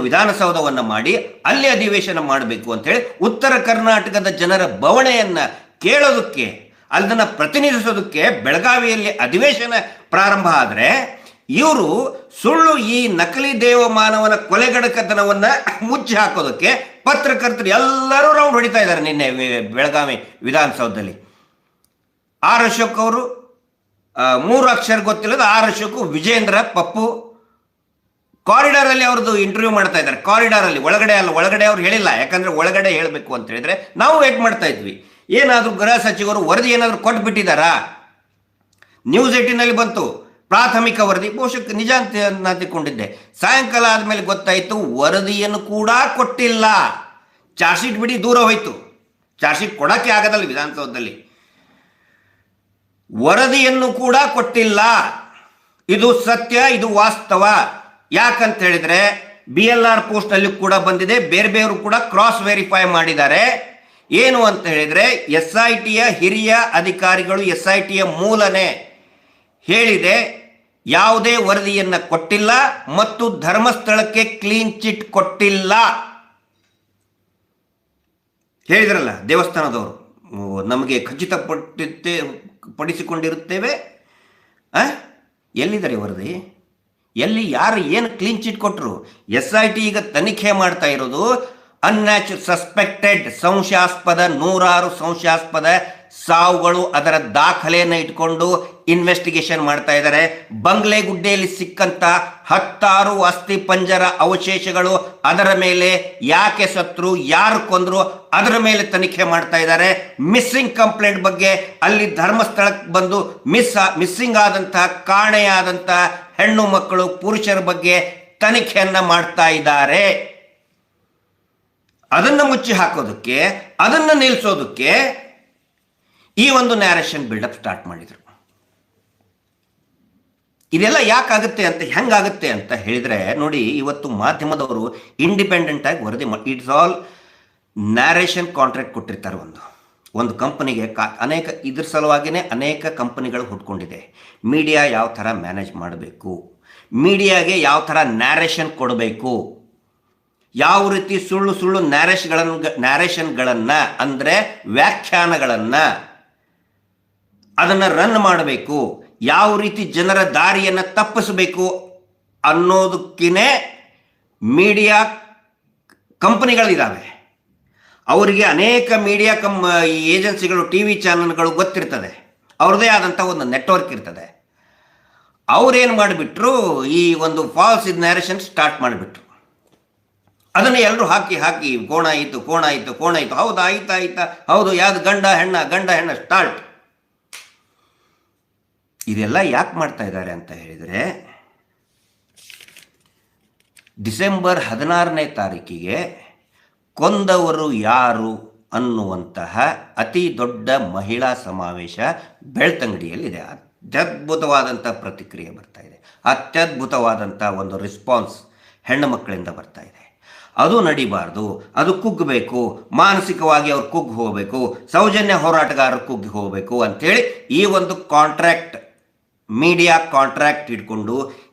ವಿಧಾನಸೌಧವನ್ನು ಮಾಡಿ ಅಲ್ಲಿ ಅಧಿವೇಶನ ಮಾಡಬೇಕು ಅಂತೇಳಿ ಉತ್ತರ ಕರ್ನಾಟಕದ ಜನರ ಬವಣೆಯನ್ನು ಕೇಳೋದಕ್ಕೆ, ಅದನ್ನು ಪ್ರತಿನಿಧಿಸೋದಕ್ಕೆ ಬೆಳಗಾವಿಯಲ್ಲಿ ಅಧಿವೇಶನ ಪ್ರಾರಂಭ ಆದರೆ ಈ ನಕಲಿ ದೇವಮಾನವನ ಕೊಲೆಗಡಕತನವನ್ನು ಮುಚ್ಚಿ ಹಾಕೋದಕ್ಕೆ ಪತ್ರಕರ್ತರು ಎಲ್ಲರೂ ರೌಂಡ್ ಹೊಡಿತಾ ಇದ್ದಾರೆ ನಿನ್ನೆ ಬೆಳಗಾವಿ ವಿಧಾನಸೌಧದಲ್ಲಿ. ಆರ್ ಅಶೋಕ್ ಅವರು 3 ಅಕ್ಷರ ಗೊತ್ತಿಲ್ಲದ ಆರ್ ಅಶೋಕ್, ವಿಜೇಂದ್ರ, ಪಪ್ಪು ಕಾರಿಡಾರ್ ಅಲ್ಲಿ ಅವ್ರದ್ದು ಇಂಟರ್ವ್ಯೂ ಮಾಡ್ತಾ ಇದ್ದಾರೆ. ಕಾರಿಡಾರ್ ಅಲ್ಲಿ, ಒಳಗಡೆ ಅಲ್ಲ. ಒಳಗಡೆ ಅವ್ರು ಹೇಳಿಲ್ಲ, ಯಾಕಂದ್ರೆ ಒಳಗಡೆ ಹೇಳಬೇಕು ಅಂತ ಹೇಳಿದ್ರೆ ನಾವು ವೇಟ್ ಮಾಡ್ತಾ ಇದ್ವಿ. ಏನಾದರೂ ಗೃಹ ಸಚಿವರು ವರದಿ ಏನಾದರೂ ಕೊಟ್ಬಿಟ್ಟಿದ್ದಾರಾ? ನ್ಯೂಸ್ 18ನಲ್ಲಿ ಬಂತು ಪ್ರಾಥಮಿಕ ವರದಿ, ಬಹುಶಃ ನಿಜ ಅಂತ ತಿಳ್ಕೊಂಡಿದ್ದೆ. ಸಾಯಂಕಾಲ ಆದಮೇಲೆ ಗೊತ್ತಾಯಿತು ವರದಿಯನ್ನು ಕೂಡ ಕೊಟ್ಟಿಲ್ಲ. ಚಾರ್ಜ್ ಶೀಟ್ ಬಿಡಿ, ದೂರ ಹೋಯ್ತು. ಚಾರ್ಜ್ ಶೀಟ್ ಕೊಡೋಕ್ಕೆ ಆಗದಲ್ಲ ವಿಧಾನಸೌಧದಲ್ಲಿ. ವರದಿಯನ್ನು ಕೂಡ ಕೊಟ್ಟಿಲ್ಲ. ಇದು ಸತ್ಯ, ಇದು ವಾಸ್ತವ. ಯಾಕಂತ ಹೇಳಿದ್ರೆ BLR ಪೋಸ್ಟ್ನಲ್ಲಿ ಕೂಡ ಬಂದಿದೆ, ಬೇರೆ ಬೇರೆಯವರು ಕೂಡ ಕ್ರಾಸ್ ವೆರಿಫೈ ಮಾಡಿದ್ದಾರೆ. ಏನು ಅಂತ ಹೇಳಿದ್ರೆ SITಯ ಹಿರಿಯ ಅಧಿಕಾರಿಗಳು, SITಯ ಮೂಲನೇ ಹೇಳಿದೆ, ಯಾವುದೇ ವರದಿಯನ್ನು ಕೊಟ್ಟಿಲ್ಲ ಮತ್ತು ಧರ್ಮಸ್ಥಳಕ್ಕೆ ಕ್ಲೀನ್ ಚಿಟ್ ಕೊಟ್ಟಿಲ್ಲ. ಹೇಳಿದ್ರಲ್ಲ ದೇವಸ್ಥಾನದವರು, ನಮಗೆ ಪಡಿಸಿಕೊಂಡಿರುತ್ತೇವೆ. ಎಲ್ಲಿದ್ದಾರೆ ವರದಿ? ಎಲ್ಲಿ, ಯಾರು, ಏನು ಕ್ಲೀನ್ ಚಿಟ್ ಕೊಟ್ಟರು? SIT ಈಗ ತನಿಖೆ ಮಾಡ್ತಾ ಇರೋದು ಸಸ್ಪೆಕ್ಟೆಡ್, ಸಂಶಯಾಸ್ಪದ, 106 ಸಂಶಯಾಸ್ಪದ ಸಾವುಗಳು, ಅದರ ದಾಖಲೆಯನ್ನು ಇಟ್ಕೊಂಡು ಇನ್ವೆಸ್ಟಿಗೇಷನ್ ಮಾಡ್ತಾ ಇದ್ದಾರೆ. ಬಂಗ್ಲೆಗುಡ್ಡೆಯಲ್ಲಿ ಸಿಕ್ಕಂತ 10 ಅಸ್ಥಿ ಪಂಜರ ಅವಶೇಷಗಳು, ಅದರ ಮೇಲೆ ಯಾಕೆ ಸತ್ರು, ಯಾರು ಕೊಂದ್ರು, ಅದರ ಮೇಲೆ ತನಿಖೆ ಮಾಡ್ತಾ ಇದ್ದಾರೆ. ಮಿಸ್ಸಿಂಗ್ ಕಂಪ್ಲೇಂಟ್ ಬಗ್ಗೆ ಅಲ್ಲಿ ಧರ್ಮಸ್ಥಳಕ್ಕೆ ಬಂದು ಮಿಸ್ಸಿಂಗ್ ಆದಂತಹ, ಕಾಣೆಯಾದಂತಹ ಹೆಣ್ಣು ಮಕ್ಕಳು, ಪುರುಷರ ಬಗ್ಗೆ ತನಿಖೆಯನ್ನ ಮಾಡ್ತಾ ಇದ್ದಾರೆ. ಅದನ್ನು ಮುಚ್ಚಿ ಹಾಕೋದಕ್ಕೆ, ಅದನ್ನು ನಿಲ್ಲಿಸೋದಕ್ಕೆ ಈ ಒಂದು ನ್ಯಾರೇಷನ್ ಬಿಲ್ಡಪ್ ಸ್ಟಾರ್ಟ್ ಮಾಡಿದರು. ಇದೆಲ್ಲ ಯಾಕಾಗುತ್ತೆ ಅಂತ, ಹೆಂಗಾಗುತ್ತೆ ಅಂತ ಹೇಳಿದ್ರೆ ನೋಡಿ, ಇವತ್ತು ಮಾಧ್ಯಮದವರು ಇಂಡಿಪೆಂಡೆಂಟ್ ಆಗಿ ವರದಿ ಮಾಡಿ, ಇಟ್ಸ್ ಆಲ್ ನ್ಯಾರೇಷನ್ ಕಾಂಟ್ರಾಕ್ಟ್ ಕೊಟ್ಟಿರ್ತಾರೆ ಒಂದು ಕಂಪನಿಗೆ. ಅನೇಕ ಇದ್ರ ಸಲುವಾಗಿನೇ ಅನೇಕ ಕಂಪನಿಗಳು ಹುಟ್ಕೊಂಡಿದೆ. ಮೀಡಿಯಾ ಯಾವ ಥರ ಮ್ಯಾನೇಜ್ ಮಾಡಬೇಕು, ಮೀಡಿಯಾಗೆ ಯಾವ ಥರ ನ್ಯಾರೇಷನ್ ಕೊಡಬೇಕು, ಯಾವ ರೀತಿ ಸುಳ್ಳು ನ್ಯಾರೇಷನ್ಗಳನ್ನು ಅಂದರೆ ವ್ಯಾಖ್ಯಾನಗಳನ್ನು ಅದನ್ನು ರನ್ ಮಾಡಬೇಕು, ಯಾವ ರೀತಿ ಜನರ ದಾರಿಯನ್ನು ತಪ್ಪಿಸಬೇಕು ಅನ್ನೋದಕ್ಕಿನೇ ಮೀಡಿಯಾ ಕಂಪನಿಗಳಿದ್ದಾವೆ. ಅವರಿಗೆ ಅನೇಕ ಮೀಡಿಯಾ ಏಜೆನ್ಸಿಗಳು, TV ಚಾನಲ್ಗಳು ಗೊತ್ತಿರ್ತದೆ, ಅವ್ರದ್ದೇ ಆದಂಥ ಒಂದು ನೆಟ್ವರ್ಕ್ ಇರ್ತದೆ. ಅವ್ರೇನು ಮಾಡಿಬಿಟ್ರು, ಈ ಒಂದು ಫಾಲ್ಸ್ ನ್ಯಾರೇಷನ್ ಸ್ಟಾರ್ಟ್ ಮಾಡಿಬಿಟ್ರು. ಅದನ್ನು ಎಲ್ಲರೂ ಹಾಕಿ ಕೋಣ ಆಯಿತು, ಹೌದು ಆಯ್ತಾ, ಹೌದು, ಯಾವ್ದು ಗಂಡ ಹೆಣ್ಣ ಸ್ಟಾರ್ಟ್. ಇದೆಲ್ಲ ಯಾಕೆ ಮಾಡ್ತಾ ಇದ್ದಾರೆ ಅಂತ ಹೇಳಿದರೆ, ಡಿಸೆಂಬರ್ 16ನೇ ತಾರೀಕಿಗೆ ಕೊಂದವರು ಯಾರು ಅನ್ನುವಂತಹ ಅತಿ ದೊಡ್ಡ ಮಹಿಳಾ ಸಮಾವೇಶ ಬೆಳ್ತಂಗಡಿಯಲ್ಲಿದೆ. ಅತ್ಯದ್ಭುತವಾದಂಥ ಪ್ರತಿಕ್ರಿಯೆ ಬರ್ತಾ ಇದೆ, ಅತ್ಯದ್ಭುತವಾದಂಥ ಒಂದು ರೆಸ್ಪಾನ್ಸ್ ಹೆಣ್ಣು ಮಕ್ಕಳಿಂದ ಬರ್ತಾ ಇದೆ. ಅದು ನಡಿಬಾರ್ದು, ಅದು ಕುಗ್ಗಬೇಕು, ಮಾನಸಿಕವಾಗಿ ಅವ್ರು ಕುಗ್ಗಿ ಹೋಗಬೇಕು, ಸೌಜನ್ಯ ಹೋರಾಟಗಾರರು ಕುಗ್ಗಿ ಹೋಗಬೇಕು ಅಂಥೇಳಿ ಈ ಒಂದು ಕಾಂಟ್ರಾಕ್ಟ್, ಮೀಡಿಯಾ ಕಾಂಟ್ರಾಕ್ಟ್ ಇಟ್ಕೊಂಡು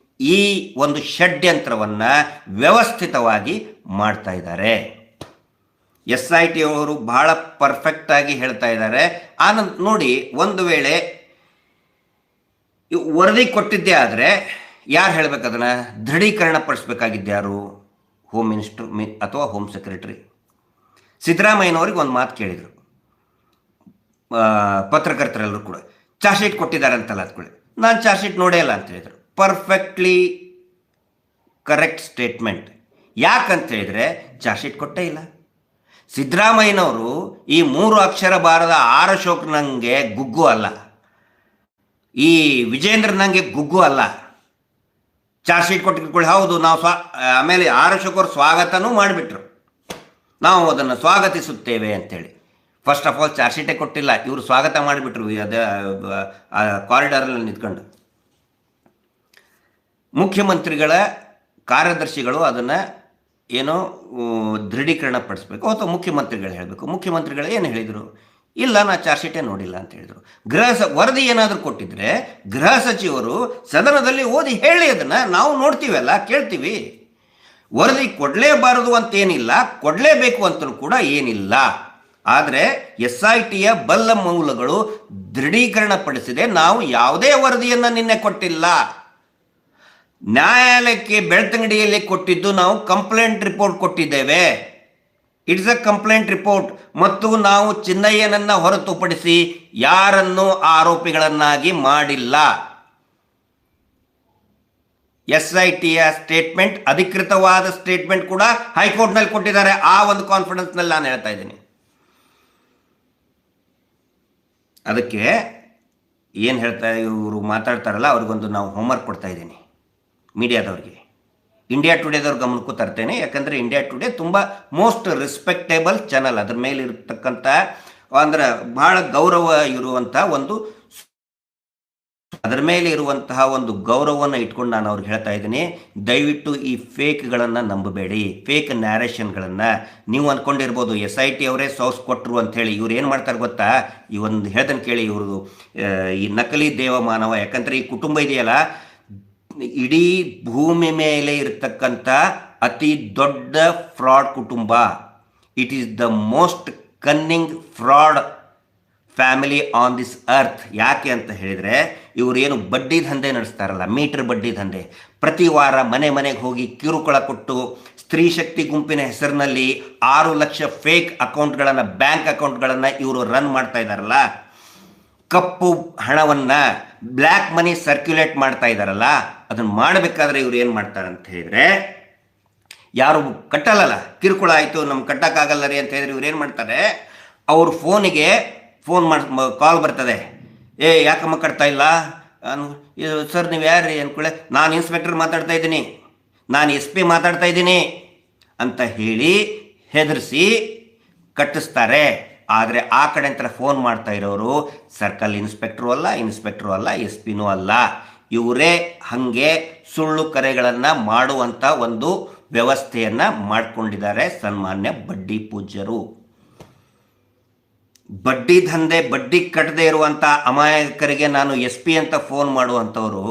ಈ ಒಂದು ಷಡ್ಯಂತ್ರವನ್ನು ವ್ಯವಸ್ಥಿತವಾಗಿ ಮಾಡ್ತಾ ಇದ್ದಾರೆ. SIT ಅವರು ಬಹಳ ಪರ್ಫೆಕ್ಟಾಗಿ ಹೇಳ್ತಾ ಇದ್ದಾರೆ. ಆನಂದ್ ನೋಡಿ, ಒಂದು ವೇಳೆ ವರದಿ ಕೊಟ್ಟಿದ್ದೇ ಆದರೆ ಯಾರು ಹೇಳಬೇಕು, ಅದನ್ನು ದೃಢೀಕರಣ ಪಡಿಸ್ಬೇಕಾಗಿದ್ದು ಯಾರು? ಹೋಮ್ ಮಿನಿಸ್ಟರ್ ಅಥವಾ ಹೋಮ್ ಸೆಕ್ರೆಟರಿ. ಸಿದ್ದರಾಮಯ್ಯನವ್ರಿಗೆ ಒಂದು ಮಾತು ಕೇಳಿದರು ಪತ್ರಕರ್ತರೆಲ್ಲರೂ ಕೂಡ, ಚಾರ್ಜ್ ಶೀಟ್ ಕೊಟ್ಟಿದ್ದಾರೆ ಅಂತಲ್ಲ ಅಂದ್ಕೊಳ್ಳಿ. ನಾನು ಚಾರ್ಜ್ ಶೀಟ್ ನೋಡೇ ಇಲ್ಲ ಅಂತ ಹೇಳಿದರು. Perfectly correct statement. ಯಾಕಂತ ಹೇಳಿದರೆ ಚಾರ್ಜ್ ಶೀಟ್ ಕೊಟ್ಟೇ ಇಲ್ಲ. ಸಿದ್ದರಾಮಯ್ಯನವರು ಈ 3 ಅಕ್ಷರ ಬಾರದ ಆರ್ ಅಶೋಕ್ ನಂಗೆ ಗುಗ್ಗು ಅಲ್ಲ, ಈ ವಿಜೇಂದ್ರ ನಂಗೆ ಗುಗ್ಗು ಅಲ್ಲ. ಚಾರ್ಜ್ ಶೀಟ್ ಕೊಟ್ಟಿಟ್ಕೊಳ್ಳಿ, ಹೌದು ನಾವು ಆಮೇಲೆ ಆರ್ ಅಶೋಕ್ ಅವರು ಸ್ವಾಗತನೂ ಮಾಡಿಬಿಟ್ರು, ನಾವು ಅದನ್ನು ಸ್ವಾಗತಿಸುತ್ತೇವೆ ಅಂತೇಳಿ. ಫಸ್ಟ್ ಆಫ್ ಆಲ್ ಚಾರ್ಜ್ ಶೀಟೇ ಕೊಟ್ಟಿಲ್ಲ, ಇವರು ಸ್ವಾಗತ ಮಾಡಿಬಿಟ್ರು ಅದೇ ಕಾರಿಡಾರಲ್ಲಿ ನಿಂತ್ಕೊಂಡು. ಮುಖ್ಯಮಂತ್ರಿಗಳ ಕಾರ್ಯದರ್ಶಿಗಳು ಅದನ್ನು ಏನೋ ದೃಢೀಕರಣ ಪಡಿಸ್ಬೇಕು ಅಥವಾ ಮುಖ್ಯಮಂತ್ರಿಗಳು ಹೇಳಬೇಕು. ಮುಖ್ಯಮಂತ್ರಿಗಳು ಏನು ಹೇಳಿದರು? ಇಲ್ಲ, ನಾ ಚಾರ್ಜ್ ಶೀಟೇ ನೋಡಿಲ್ಲ ಅಂತ ಹೇಳಿದರು. ವರದಿ ಏನಾದರೂ ಕೊಟ್ಟಿದ್ರೆ ಗೃಹ ಸಚಿವರು ಸದನದಲ್ಲಿ ಓದಿ ಹೇಳಿ, ಅದನ್ನು ನಾವು ನೋಡ್ತೀವಲ್ಲ, ಕೇಳ್ತೀವಿ. ವರದಿ ಕೊಡಲೇಬಾರದು ಅಂತೇನಿಲ್ಲ, ಕೊಡಲೇಬೇಕು ಅಂತಲೂ ಕೂಡ ಏನಿಲ್ಲ. ಆದರೆ SITಯ ಬಲ್ಲ ಮೂಲಗಳು ದೃಢೀಕರಣ ಪಡಿಸಿದೆ, ನಾವು ಯಾವುದೇ ವರದಿಯನ್ನು ನಿನ್ನೆ ಕೊಟ್ಟಿಲ್ಲ. ನ್ಯಾಯಾಲಯಕ್ಕೆ ಬೆಳ್ತಂಗಡಿಯಲ್ಲಿ ಕೊಟ್ಟಿದ್ದು ನಾವು ಕಂಪ್ಲೇಂಟ್ ರಿಪೋರ್ಟ್ ಕೊಟ್ಟಿದ್ದೇವೆ. It's a complaint report. ಮತ್ತು ನಾವು ಚಿನ್ನಯ್ಯನನ್ನ ಹೊರತುಪಡಿಸಿ ಯಾರನ್ನು ಆರೋಪಿಗಳನ್ನಾಗಿ ಮಾಡಿಲ್ಲ. SITಯ ಸ್ಟೇಟ್ಮೆಂಟ್, ಅಧಿಕೃತವಾದ ಸ್ಟೇಟ್ಮೆಂಟ್ ಕೂಡ ಹೈಕೋರ್ಟ್ನಲ್ಲಿ ಕೊಟ್ಟಿದ್ದಾರೆ. ಆ ಒಂದು ಕಾನ್ಫಿಡೆನ್ಸ್ನಲ್ಲಿ ನಾನು ಹೇಳ್ತಾ ಇದ್ದೀನಿ. ಅದಕ್ಕೆ ಏನು ಹೇಳ್ತಾ ಇವರು ಮಾತಾಡ್ತಾರಲ್ಲ, ಅವ್ರಿಗೊಂದು ನಾವು ಹೋಮ್ವರ್ಕ್ ಕೊಡ್ತಾ ಇದ್ದೀನಿ ಮೀಡಿಯಾದವ್ರಿಗೆ. ಇಂಡಿಯಾ ಟುಡೇದವ್ರ ಗಮನಕ್ಕೂ ತರ್ತೇನೆ. ಯಾಕಂದರೆ ಇಂಡಿಯಾ ಟುಡೇ ತುಂಬ ಮೋಸ್ಟ್ ರೆಸ್ಪೆಕ್ಟೇಬಲ್ ಚಾನಲ್. ಅದ್ರ ಮೇಲೆ ಇರತಕ್ಕಂಥ ಅಂದ್ರೆ ಬಹಳ ಗೌರವ ಇರುವಂಥ ಅದರ ಮೇಲೆ ಇರುವಂತಹ ಒಂದು ಗೌರವವನ್ನು ಇಟ್ಕೊಂಡು ನಾನು ಅವ್ರಿಗೆ ಹೇಳ್ತಾ ಇದ್ದೀನಿ, ದಯವಿಟ್ಟು ಈ ಫೇಕ್ಗಳನ್ನು ನಂಬಬೇಡಿ, ಫೇಕ್ ನ್ಯಾರೇಷನ್ಗಳನ್ನು. ನೀವು ಅಂದ್ಕೊಂಡಿರ್ಬೋದು SIT ಅವರೇ ಸೋರ್ಸ್ ಕೊಟ್ಟರು ಅಂಥೇಳಿ. ಇವ್ರು ಏನು ಮಾಡ್ತಾರೆ ಗೊತ್ತಾ, ಈ ಒಂದು ಹೇಳ್ದನ್ನು ಕೇಳಿ, ಇವ್ರದ್ದು ಈ ನಕಲಿ ದೇವಮಾನವ. ಯಾಕಂದರೆ ಈ ಕುಟುಂಬ ಇದೆಯಲ್ಲ, ಇಡೀ ಭೂಮಿ ಮೇಲೆ ಇರತಕ್ಕಂಥ ಅತಿ ದೊಡ್ಡ ಫ್ರಾಡ್ ಕುಟುಂಬ. It is the most ಕನ್ನಿಂಗ್ fraud family on this earth. ಯಾಕೆ ಅಂತ ಹೇಳಿದರೆ, ಇವರೇನು ಬಡ್ಡಿ ದಂಧೆ ನಡೆಸ್ತಾರಲ್ಲ, ಮೀಟರ್ ಬಡ್ಡಿ ದಂಧೆ, ಪ್ರತಿ ವಾರ ಮನೆ ಮನೆಗೆ ಹೋಗಿ ಕಿರುಕುಳ ಕೊಟ್ಟು ಸ್ತ್ರೀ ಶಕ್ತಿ ಗುಂಪಿನ ಹೆಸರಿನಲ್ಲಿ 6 ಲಕ್ಷ ಫೇಕ್ ಅಕೌಂಟ್ಗಳನ್ನು, ಬ್ಯಾಂಕ್ ಅಕೌಂಟ್ಗಳನ್ನು ಇವರು ರನ್ ಮಾಡ್ತಾ ಇದ್ದಾರಲ್ಲ, ಕಪ್ಪು ಹಣವನ್ನು, ಬ್ಲ್ಯಾಕ್ ಮನಿ ಸರ್ಕ್ಯುಲೇಟ್ ಮಾಡ್ತಾ ಇದ್ದಾರಲ್ಲ, ಅದನ್ನು ಮಾಡಬೇಕಾದ್ರೆ ಇವ್ರು ಏನು ಮಾಡ್ತಾರೆ ಅಂತ ಹೇಳಿದರೆ, ಯಾರು ಕಟ್ಟಲ್ಲ, ಕಿರುಕುಳ ಆಯಿತು ನಮ್ಗೆ ಕಟ್ಟಕ್ಕಾಗಲ್ಲ ರೀ ಅಂತ ಹೇಳಿದ್ರೆ ಇವ್ರು ಏನು ಮಾಡ್ತಾರೆ, ಅವ್ರ ಫೋನಿಗೆ ಕಾಲ್ ಬರ್ತದೆ. ಯಾಕಮ್ಮ ಕಟ್ತಾ ಇಲ್ಲ? ಸರ್ ನೀವು ಯಾರು ರೀ ಅಂದ್ಕೊಳ್ಳೆ, ನಾನು ಇನ್ಸ್ಪೆಕ್ಟರ್ ಮಾತಾಡ್ತಾ ಇದ್ದೀನಿ, ನಾನು SP ಮಾತಾಡ್ತಾ ಇದ್ದೀನಿ ಅಂತ ಹೇಳಿ ಹೆದರಿಸಿ ಕಟ್ಟಿಸ್ತಾರೆ. ಆದರೆ ಆ ಕಡೆ ಅಂತ ಫೋನ್ ಮಾಡ್ತಾ ಇರೋರು ಸರ್ಕಲ್ ಇನ್ಸ್ಪೆಕ್ಟ್ರು ಅಲ್ಲ, SP ಅಲ್ಲ. ಇವರೇ ಹಾಗೆ ಸುಳ್ಳು ಕರೆಗಳನ್ನು ಮಾಡುವಂಥ ಒಂದು ವ್ಯವಸ್ಥೆಯನ್ನು ಮಾಡಿಕೊಂಡಿದ್ದಾರೆ ಸನ್ಮಾನ್ಯ ಬಡ್ಡಿ ಪೂಜ್ಯರು. ಬಡ್ಡಿ ದಂಧೆ, ಬಡ್ಡಿ ಕಟ್ಟದೇ ಇರುವಂಥ ಅಮಾಯಕರಿಗೆ ನಾನು SP ಅಂತ ಫೋನ್ ಮಾಡುವಂಥವ್ರು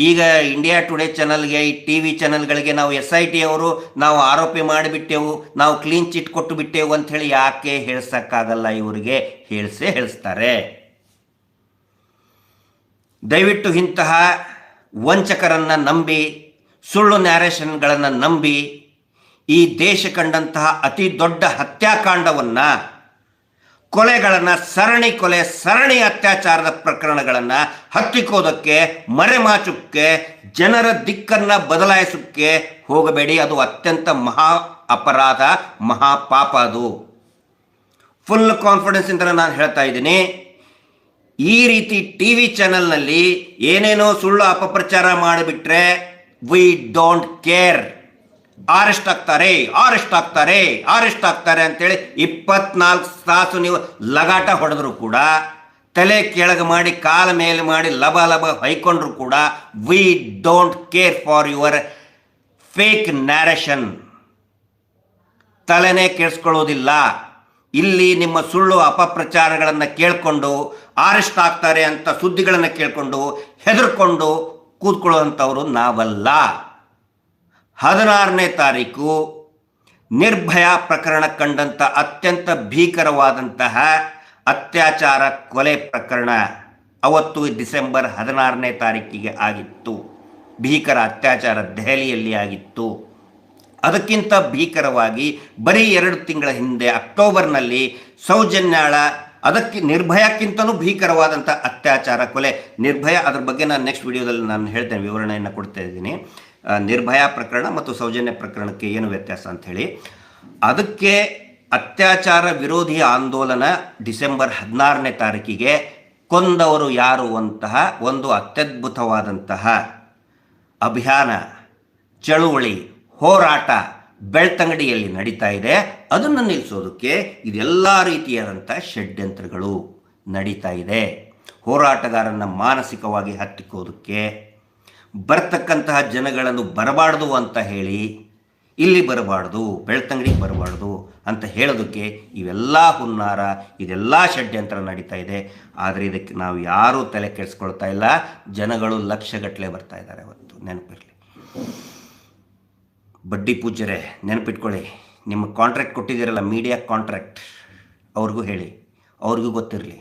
ಈಗ ಇಂಡಿಯಾ ಟುಡೇ ಚಾನಲ್ಗೆ, ಈ TV ಚಾನಲ್ಗಳಿಗೆ ನಾವು SIT ಅವರು ನಾವು ಆರೋಪಿ ಮಾಡಿಬಿಟ್ಟೆವು, ನಾವು ಕ್ಲೀನ್ ಚಿಟ್ ಕೊಟ್ಟು ಬಿಟ್ಟೆವು ಅಂಥೇಳಿ ಯಾಕೆ ಹೇಳ್ಸೋಕ್ಕಾಗಲ್ಲ? ಇವರಿಗೆ ಹೇಳಿಸ್ತಾರೆ. ದಯವಿಟ್ಟು ಇಂತಹ ವಂಚಕರನ್ನು ನಂಬಿ, ಸುಳ್ಳು ನ್ಯಾರೇಷನ್ಗಳನ್ನು ನಂಬಿ ಈ ದೇಶ ಕಂಡಂತಹ ಅತಿ ದೊಡ್ಡ ಹತ್ಯಾಕಾಂಡವನ್ನು, ಕೊಲೆಗಳನ್ನು, ಸರಣಿ ಅತ್ಯಾಚಾರದ ಪ್ರಕರಣಗಳನ್ನು ಹತ್ತಿಕ್ಕೋದಕ್ಕೆ, ಮರೆಮಾಚುಕ್ಕೆ, ಜನರ ದಿಕ್ಕನ್ನು ಬದಲಾಯಿಸೋಕ್ಕೆ ಹೋಗಬೇಡಿ. ಅದು ಅತ್ಯಂತ ಮಹಾ ಅಪರಾಧ, ಮಹಾಪಾಪ. ಅದು ಫುಲ್ ಕಾನ್ಫಿಡೆನ್ಸ್ ಇಂದ ನಾನು ಹೇಳ್ತಾ ಇದ್ದೀನಿ. ಈ ರೀತಿ TV ಚಾನಲ್ನಲ್ಲಿ ಏನೇನೋ ಸುಳ್ಳು ಅಪಪ್ರಚಾರ ಮಾಡಿಬಿಟ್ರೆ ವಿ ಡೋಂಟ್ ಕೇರ್. ಅರೆಸ್ಟ್ ಆಗ್ತಾರೆ ಅಂತೇಳಿ 24 ತಾಸು ನೀವು ಲಗಾಟ ಹೊಡೆದ್ರು ಕೂಡ, ತಲೆ ಕೆಳಗೆ ಮಾಡಿ ಕಾಲ ಮೇಲೆ ಮಾಡಿ ಲಬ ಹೊಯ್ಕೊಂಡ್ರು ಕೂಡ we don't care for your fake narration. ತಲೆನೇ ಕೆಡಿಸ್ಕೊಳ್ಳೋದಿಲ್ಲ. ಇಲ್ಲಿ ನಿಮ್ಮ ಸುಳ್ಳು ಅಪಪ್ರಚಾರಗಳನ್ನು ಕೇಳಿಕೊಂಡು, ಅರೆಸ್ಟ್ ಆಗ್ತಾರೆ ಅಂತ ಸುದ್ದಿಗಳನ್ನು ಕೇಳಿಕೊಂಡು ಹೆದರ್ಕೊಂಡು ಕೂತ್ಕೊಳ್ಳುವಂಥವ್ರು ನಾವಲ್ಲ. 16ನೇ ತಾರೀಕು ನಿರ್ಭಯ ಪ್ರಕರಣ ಕಂಡಂಥ ಅತ್ಯಂತ ಭೀಕರವಾದಂತಹ ಅತ್ಯಾಚಾರ ಕೊಲೆ ಪ್ರಕರಣ ಅವತ್ತು ಡಿಸೆಂಬರ್ 16ನೇ ತಾರೀಕಿಗೆ ಆಗಿತ್ತು. ಭೀಕರ ಅತ್ಯಾಚಾರ ದೆಹಲಿಯಲ್ಲಿ ಆಗಿತ್ತು. ಅದಕ್ಕಿಂತ ಭೀಕರವಾಗಿ ಬರೀ 2 ತಿಂಗಳ ಹಿಂದೆ ಅಕ್ಟೋಬರ್ನಲ್ಲಿ ಸೌಜನ್ಯಾಳ, ಅದಕ್ಕೆ ನಿರ್ಭಯಕ್ಕಿಂತಲೂ ಭೀಕರವಾದಂಥ ಅತ್ಯಾಚಾರ ಕೊಲೆ. ನಿರ್ಭಯ, ಅದ್ರ ಬಗ್ಗೆ ನಾನು ನೆಕ್ಸ್ಟ್ ವಿಡಿಯೋದಲ್ಲಿ ನಾನು ಹೇಳ್ತೇನೆ, ವಿವರಣೆಯನ್ನು ಕೊಡ್ತಾ ಇದ್ದೀನಿ. ನಿರ್ಭಯ ಪ್ರಕರಣ ಮತ್ತು ಸೌಜನ್ಯ ಪ್ರಕರಣಕ್ಕೆ ಏನು ವ್ಯತ್ಯಾಸ ಅಂಥೇಳಿ. ಅದಕ್ಕೆ ಅತ್ಯಾಚಾರ ವಿರೋಧಿ ಆಂದೋಲನ ಡಿಸೆಂಬರ್ 16ನೇ ತಾರೀಕಿಗೆ ಕೊಂದವರು ಯಾರು ಅಂತಹ ಒಂದು ಅತ್ಯದ್ಭುತವಾದಂತಹ ಅಭಿಯಾನ, ಚಳುವಳಿ, ಹೋರಾಟ ಬೆಳ್ತಂಗಡಿಯಲ್ಲಿ ನಡೀತಾ ಇದೆ. ಅದನ್ನು ನಿಲ್ಲಿಸೋದಕ್ಕೆ ಇದೆಲ್ಲ ರೀತಿಯಾದಂಥ ಷಡ್ಯಂತ್ರಗಳು ನಡೀತಾ ಇದೆ. ಹೋರಾಟಗಾರನ ಮಾನಸಿಕವಾಗಿ ಹತ್ತಿಕ್ಕೋದಕ್ಕೆ, ಬರ್ತಕ್ಕಂತಹ ಜನಗಳನ್ನು ಬರಬಾರ್ದು ಅಂತ ಹೇಳಿ, ಇಲ್ಲಿ ಬರಬಾರ್ದು, ಬೆಳ್ತಂಗಡಿಗೆ ಬರಬಾರ್ದು ಅಂತ ಹೇಳೋದಕ್ಕೆ ಇವೆಲ್ಲ ಹುನ್ನಾರ, ಇದೆಲ್ಲ ಷಡ್ಯಂತ್ರ ನಡೀತಾ ಇದೆ. ಆದರೆ ಇದಕ್ಕೆ ನಾವು ಯಾರೂ ತಲೆ ಕೆಡಿಸ್ಕೊಳ್ತಾ ಇಲ್ಲ. ಜನಗಳು ಲಕ್ಷಗಟ್ಟಲೆ ಬರ್ತಾ ಇದ್ದಾರೆ. ಅವತ್ತು ನೆನಪಿರಲಿ, ಬಡ್ಡಿ ಪೂಜ್ಯರೇ ನೆನಪಿಟ್ಕೊಳ್ಳಿ. ನಿಮ್ಮ ಕಾಂಟ್ರಾಕ್ಟ್ ಕೊಟ್ಟಿದ್ದೀರಲ್ಲ, ಮೀಡಿಯಾ ಕಾಂಟ್ರಾಕ್ಟ್, ಅವ್ರಿಗೂ ಹೇಳಿ, ಅವ್ರಿಗೂ ಗೊತ್ತಿರಲಿ,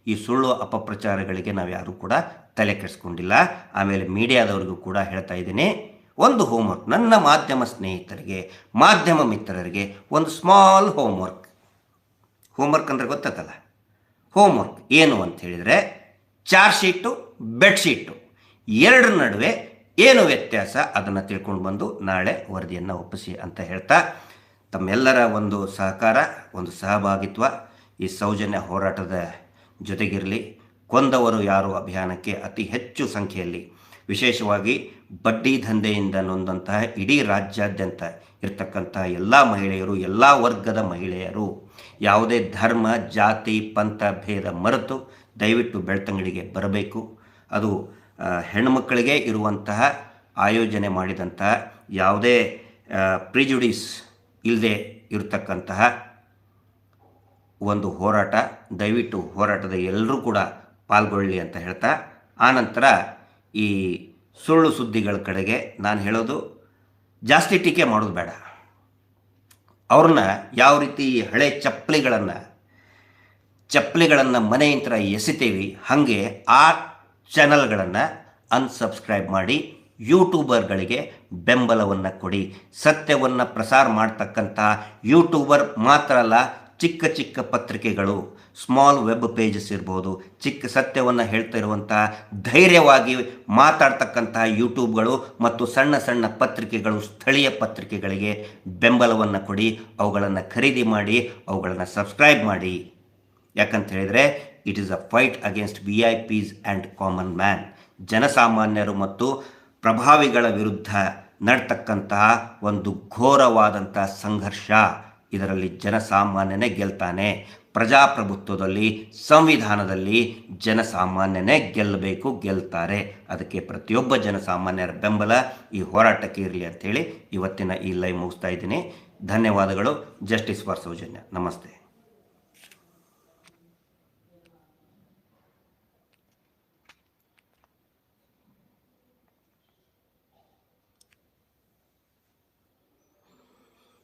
ಈ ಸುಳ್ಳು ಅಪಪ್ರಚಾರಗಳಿಗೆ ನಾವು ಯಾರೂ ಕೂಡ ತಲೆ ಕೆಡಿಸ್ಕೊಂಡಿಲ್ಲ. ಆಮೇಲೆ ಮೀಡಿಯಾದವ್ರಿಗೂ ಕೂಡ ಹೇಳ್ತಾ ಇದ್ದೀನಿ, ಒಂದು ಹೋಮ್ವರ್ಕ್, ನನ್ನ ಮಾಧ್ಯಮ ಸ್ನೇಹಿತರಿಗೆ, ಮಾಧ್ಯಮ ಮಿತ್ರರಿಗೆ ಒಂದು ಸ್ಮಾಲ್ ಹೋಮ್ವರ್ಕ್ ಅಂದರೆ ಗೊತ್ತಲ್ಲ, ಹೋಮ್ವರ್ಕ್ ಏನು ಅಂತ ಹೇಳಿದರೆ, ಚಾರ್ಜ್ ಶೀಟು ಬೆಡ್ಶೀಟು ಎರಡರ ನಡುವೆ ಏನು ವ್ಯತ್ಯಾಸ ಅದನ್ನು ತಿಳ್ಕೊಂಡು ಬಂದು ನಾಳೆ ವರದಿಯನ್ನು ಒಪ್ಪಿಸಿ ಅಂತ ಹೇಳ್ತಾ, ತಮ್ಮೆಲ್ಲರ ಒಂದು ಸಹಕಾರ, ಒಂದು ಸಹಭಾಗಿತ್ವ ಈ ಸೌಜನ್ಯ ಹೋರಾಟದ ಜೊತೆಗಿರಲಿ. ಕೊಂದವರು ಯಾರು ಅಭಿಯಾನಕ್ಕೆ ಅತಿ ಹೆಚ್ಚು ಸಂಖ್ಯೆಯಲ್ಲಿ, ವಿಶೇಷವಾಗಿ ಬಡ್ಡಿ ದಂಧೆಯಿಂದ ನೊಂದಂತಹ ಇಡೀ ರಾಜ್ಯಾದ್ಯಂತ ಇರತಕ್ಕಂಥ ಎಲ್ಲ ಮಹಿಳೆಯರು, ಎಲ್ಲ ವರ್ಗದ ಮಹಿಳೆಯರು, ಯಾವುದೇ ಧರ್ಮ ಜಾತಿ ಪಂಥ ಭೇದ ಮರೆತು ದಯವಿಟ್ಟು ಬೆಳ್ತಂಗಡಿಗೆ ಬರಬೇಕು. ಅದು ಹೆಣ್ಣುಮಕ್ಕಳಿಗೆ ಇರುವಂತಹ ಆಯೋಜನೆ ಮಾಡಿದಂತಹ ಯಾವುದೇ ಪ್ರಿಜುಡಿಸ್ ಇಲ್ಲದೆ ಇರತಕ್ಕಂತಹ ಒಂದು ಹೋರಾಟ. ದಯವಿಟ್ಟು ಹೋರಾಟದ ಎಲ್ಲರೂ ಕೂಡ ಪಾಲ್ಗೊಳ್ಳಿ ಅಂತ ಹೇಳ್ತಾ, ಆನಂತರ ಈ ಸುಳ್ಳು ಸುದ್ದಿಗಳ ಕಡೆಗೆ ನಾನು ಹೇಳೋದು, ಜಾಸ್ತಿ ಟೀಕೆ ಮಾಡೋದು ಬೇಡ. ಅವ್ರನ್ನ ಯಾವ ರೀತಿ ಹಳೆ ಚಪ್ಪಲಿಗಳನ್ನು ಮನೆಯಂತ್ರ ಎಸಿತೀವಿ, ಹಾಗೆ ಆ ಚಾನಲ್ಗಳನ್ನು ಅನ್ಸಬ್ಸ್ಕ್ರೈಬ್ ಮಾಡಿ ಯೂಟ್ಯೂಬರ್ಗಳಿಗೆ ಬೆಂಬಲವನ್ನು ಕೊಡಿ. ಸತ್ಯವನ್ನು ಪ್ರಸಾರ ಮಾಡ್ತಕ್ಕಂಥ ಯೂಟ್ಯೂಬರ್ ಮಾತ್ರ ಅಲ್ಲ, ಚಿಕ್ಕ ಚಿಕ್ಕ ಪತ್ರಿಕೆಗಳು, ಸ್ಮಾಲ್ ವೆಬ್ ಪೇಜಸ್ ಇರ್ಬೋದು, ಚಿಕ್ಕ ಸತ್ಯವನ್ನು ಹೇಳ್ತಾ ಇರುವಂಥ ಧೈರ್ಯವಾಗಿ ಮಾತಾಡ್ತಕ್ಕಂತಹ ಯೂಟ್ಯೂಬ್ಗಳು ಮತ್ತು ಸಣ್ಣ ಸಣ್ಣ ಪತ್ರಿಕೆಗಳು, ಸ್ಥಳೀಯ ಪತ್ರಿಕೆಗಳಿಗೆ ಬೆಂಬಲವನ್ನು ಕೊಡಿ. ಅವುಗಳನ್ನು ಖರೀದಿ ಮಾಡಿ, ಅವುಗಳನ್ನು ಸಬ್ಸ್ಕ್ರೈಬ್ ಮಾಡಿ. ಯಾಕಂತ ಹೇಳಿದರೆ it is a fight against VIPs and common man. ಜನಸಾಮಾನ್ಯರು ಮತ್ತು ಪ್ರಭಾವಿಗಳ ವಿರುದ್ಧ ನಡ್ತಕ್ಕಂತಹ ಒಂದು ಘೋರವಾದಂಥ ಸಂಘರ್ಷ. ಇದರಲ್ಲಿ ಜನಸಾಮಾನ್ಯನೇ ಗೆಲ್ತಾನೆ. ಪ್ರಜಾಪ್ರಭುತ್ವದಲ್ಲಿ, ಸಂವಿಧಾನದಲ್ಲಿ ಜನಸಾಮಾನ್ಯನೇ ಗೆಲ್ತಾರೆ. ಅದಕ್ಕೆ ಪ್ರತಿಯೊಬ್ಬ ಜನಸಾಮಾನ್ಯರ ಬೆಂಬಲ ಈ ಹೋರಾಟಕ್ಕೆ ಇರಲಿ ಅಂಥೇಳಿ ಇವತ್ತಿನ ಈ ಲೈವ್ ಮುಗಿಸ್ತಾ ಇದ್ದೀನಿ. ಧನ್ಯವಾದಗಳು. Justice for Sowjanya. ನಮಸ್ತೆ.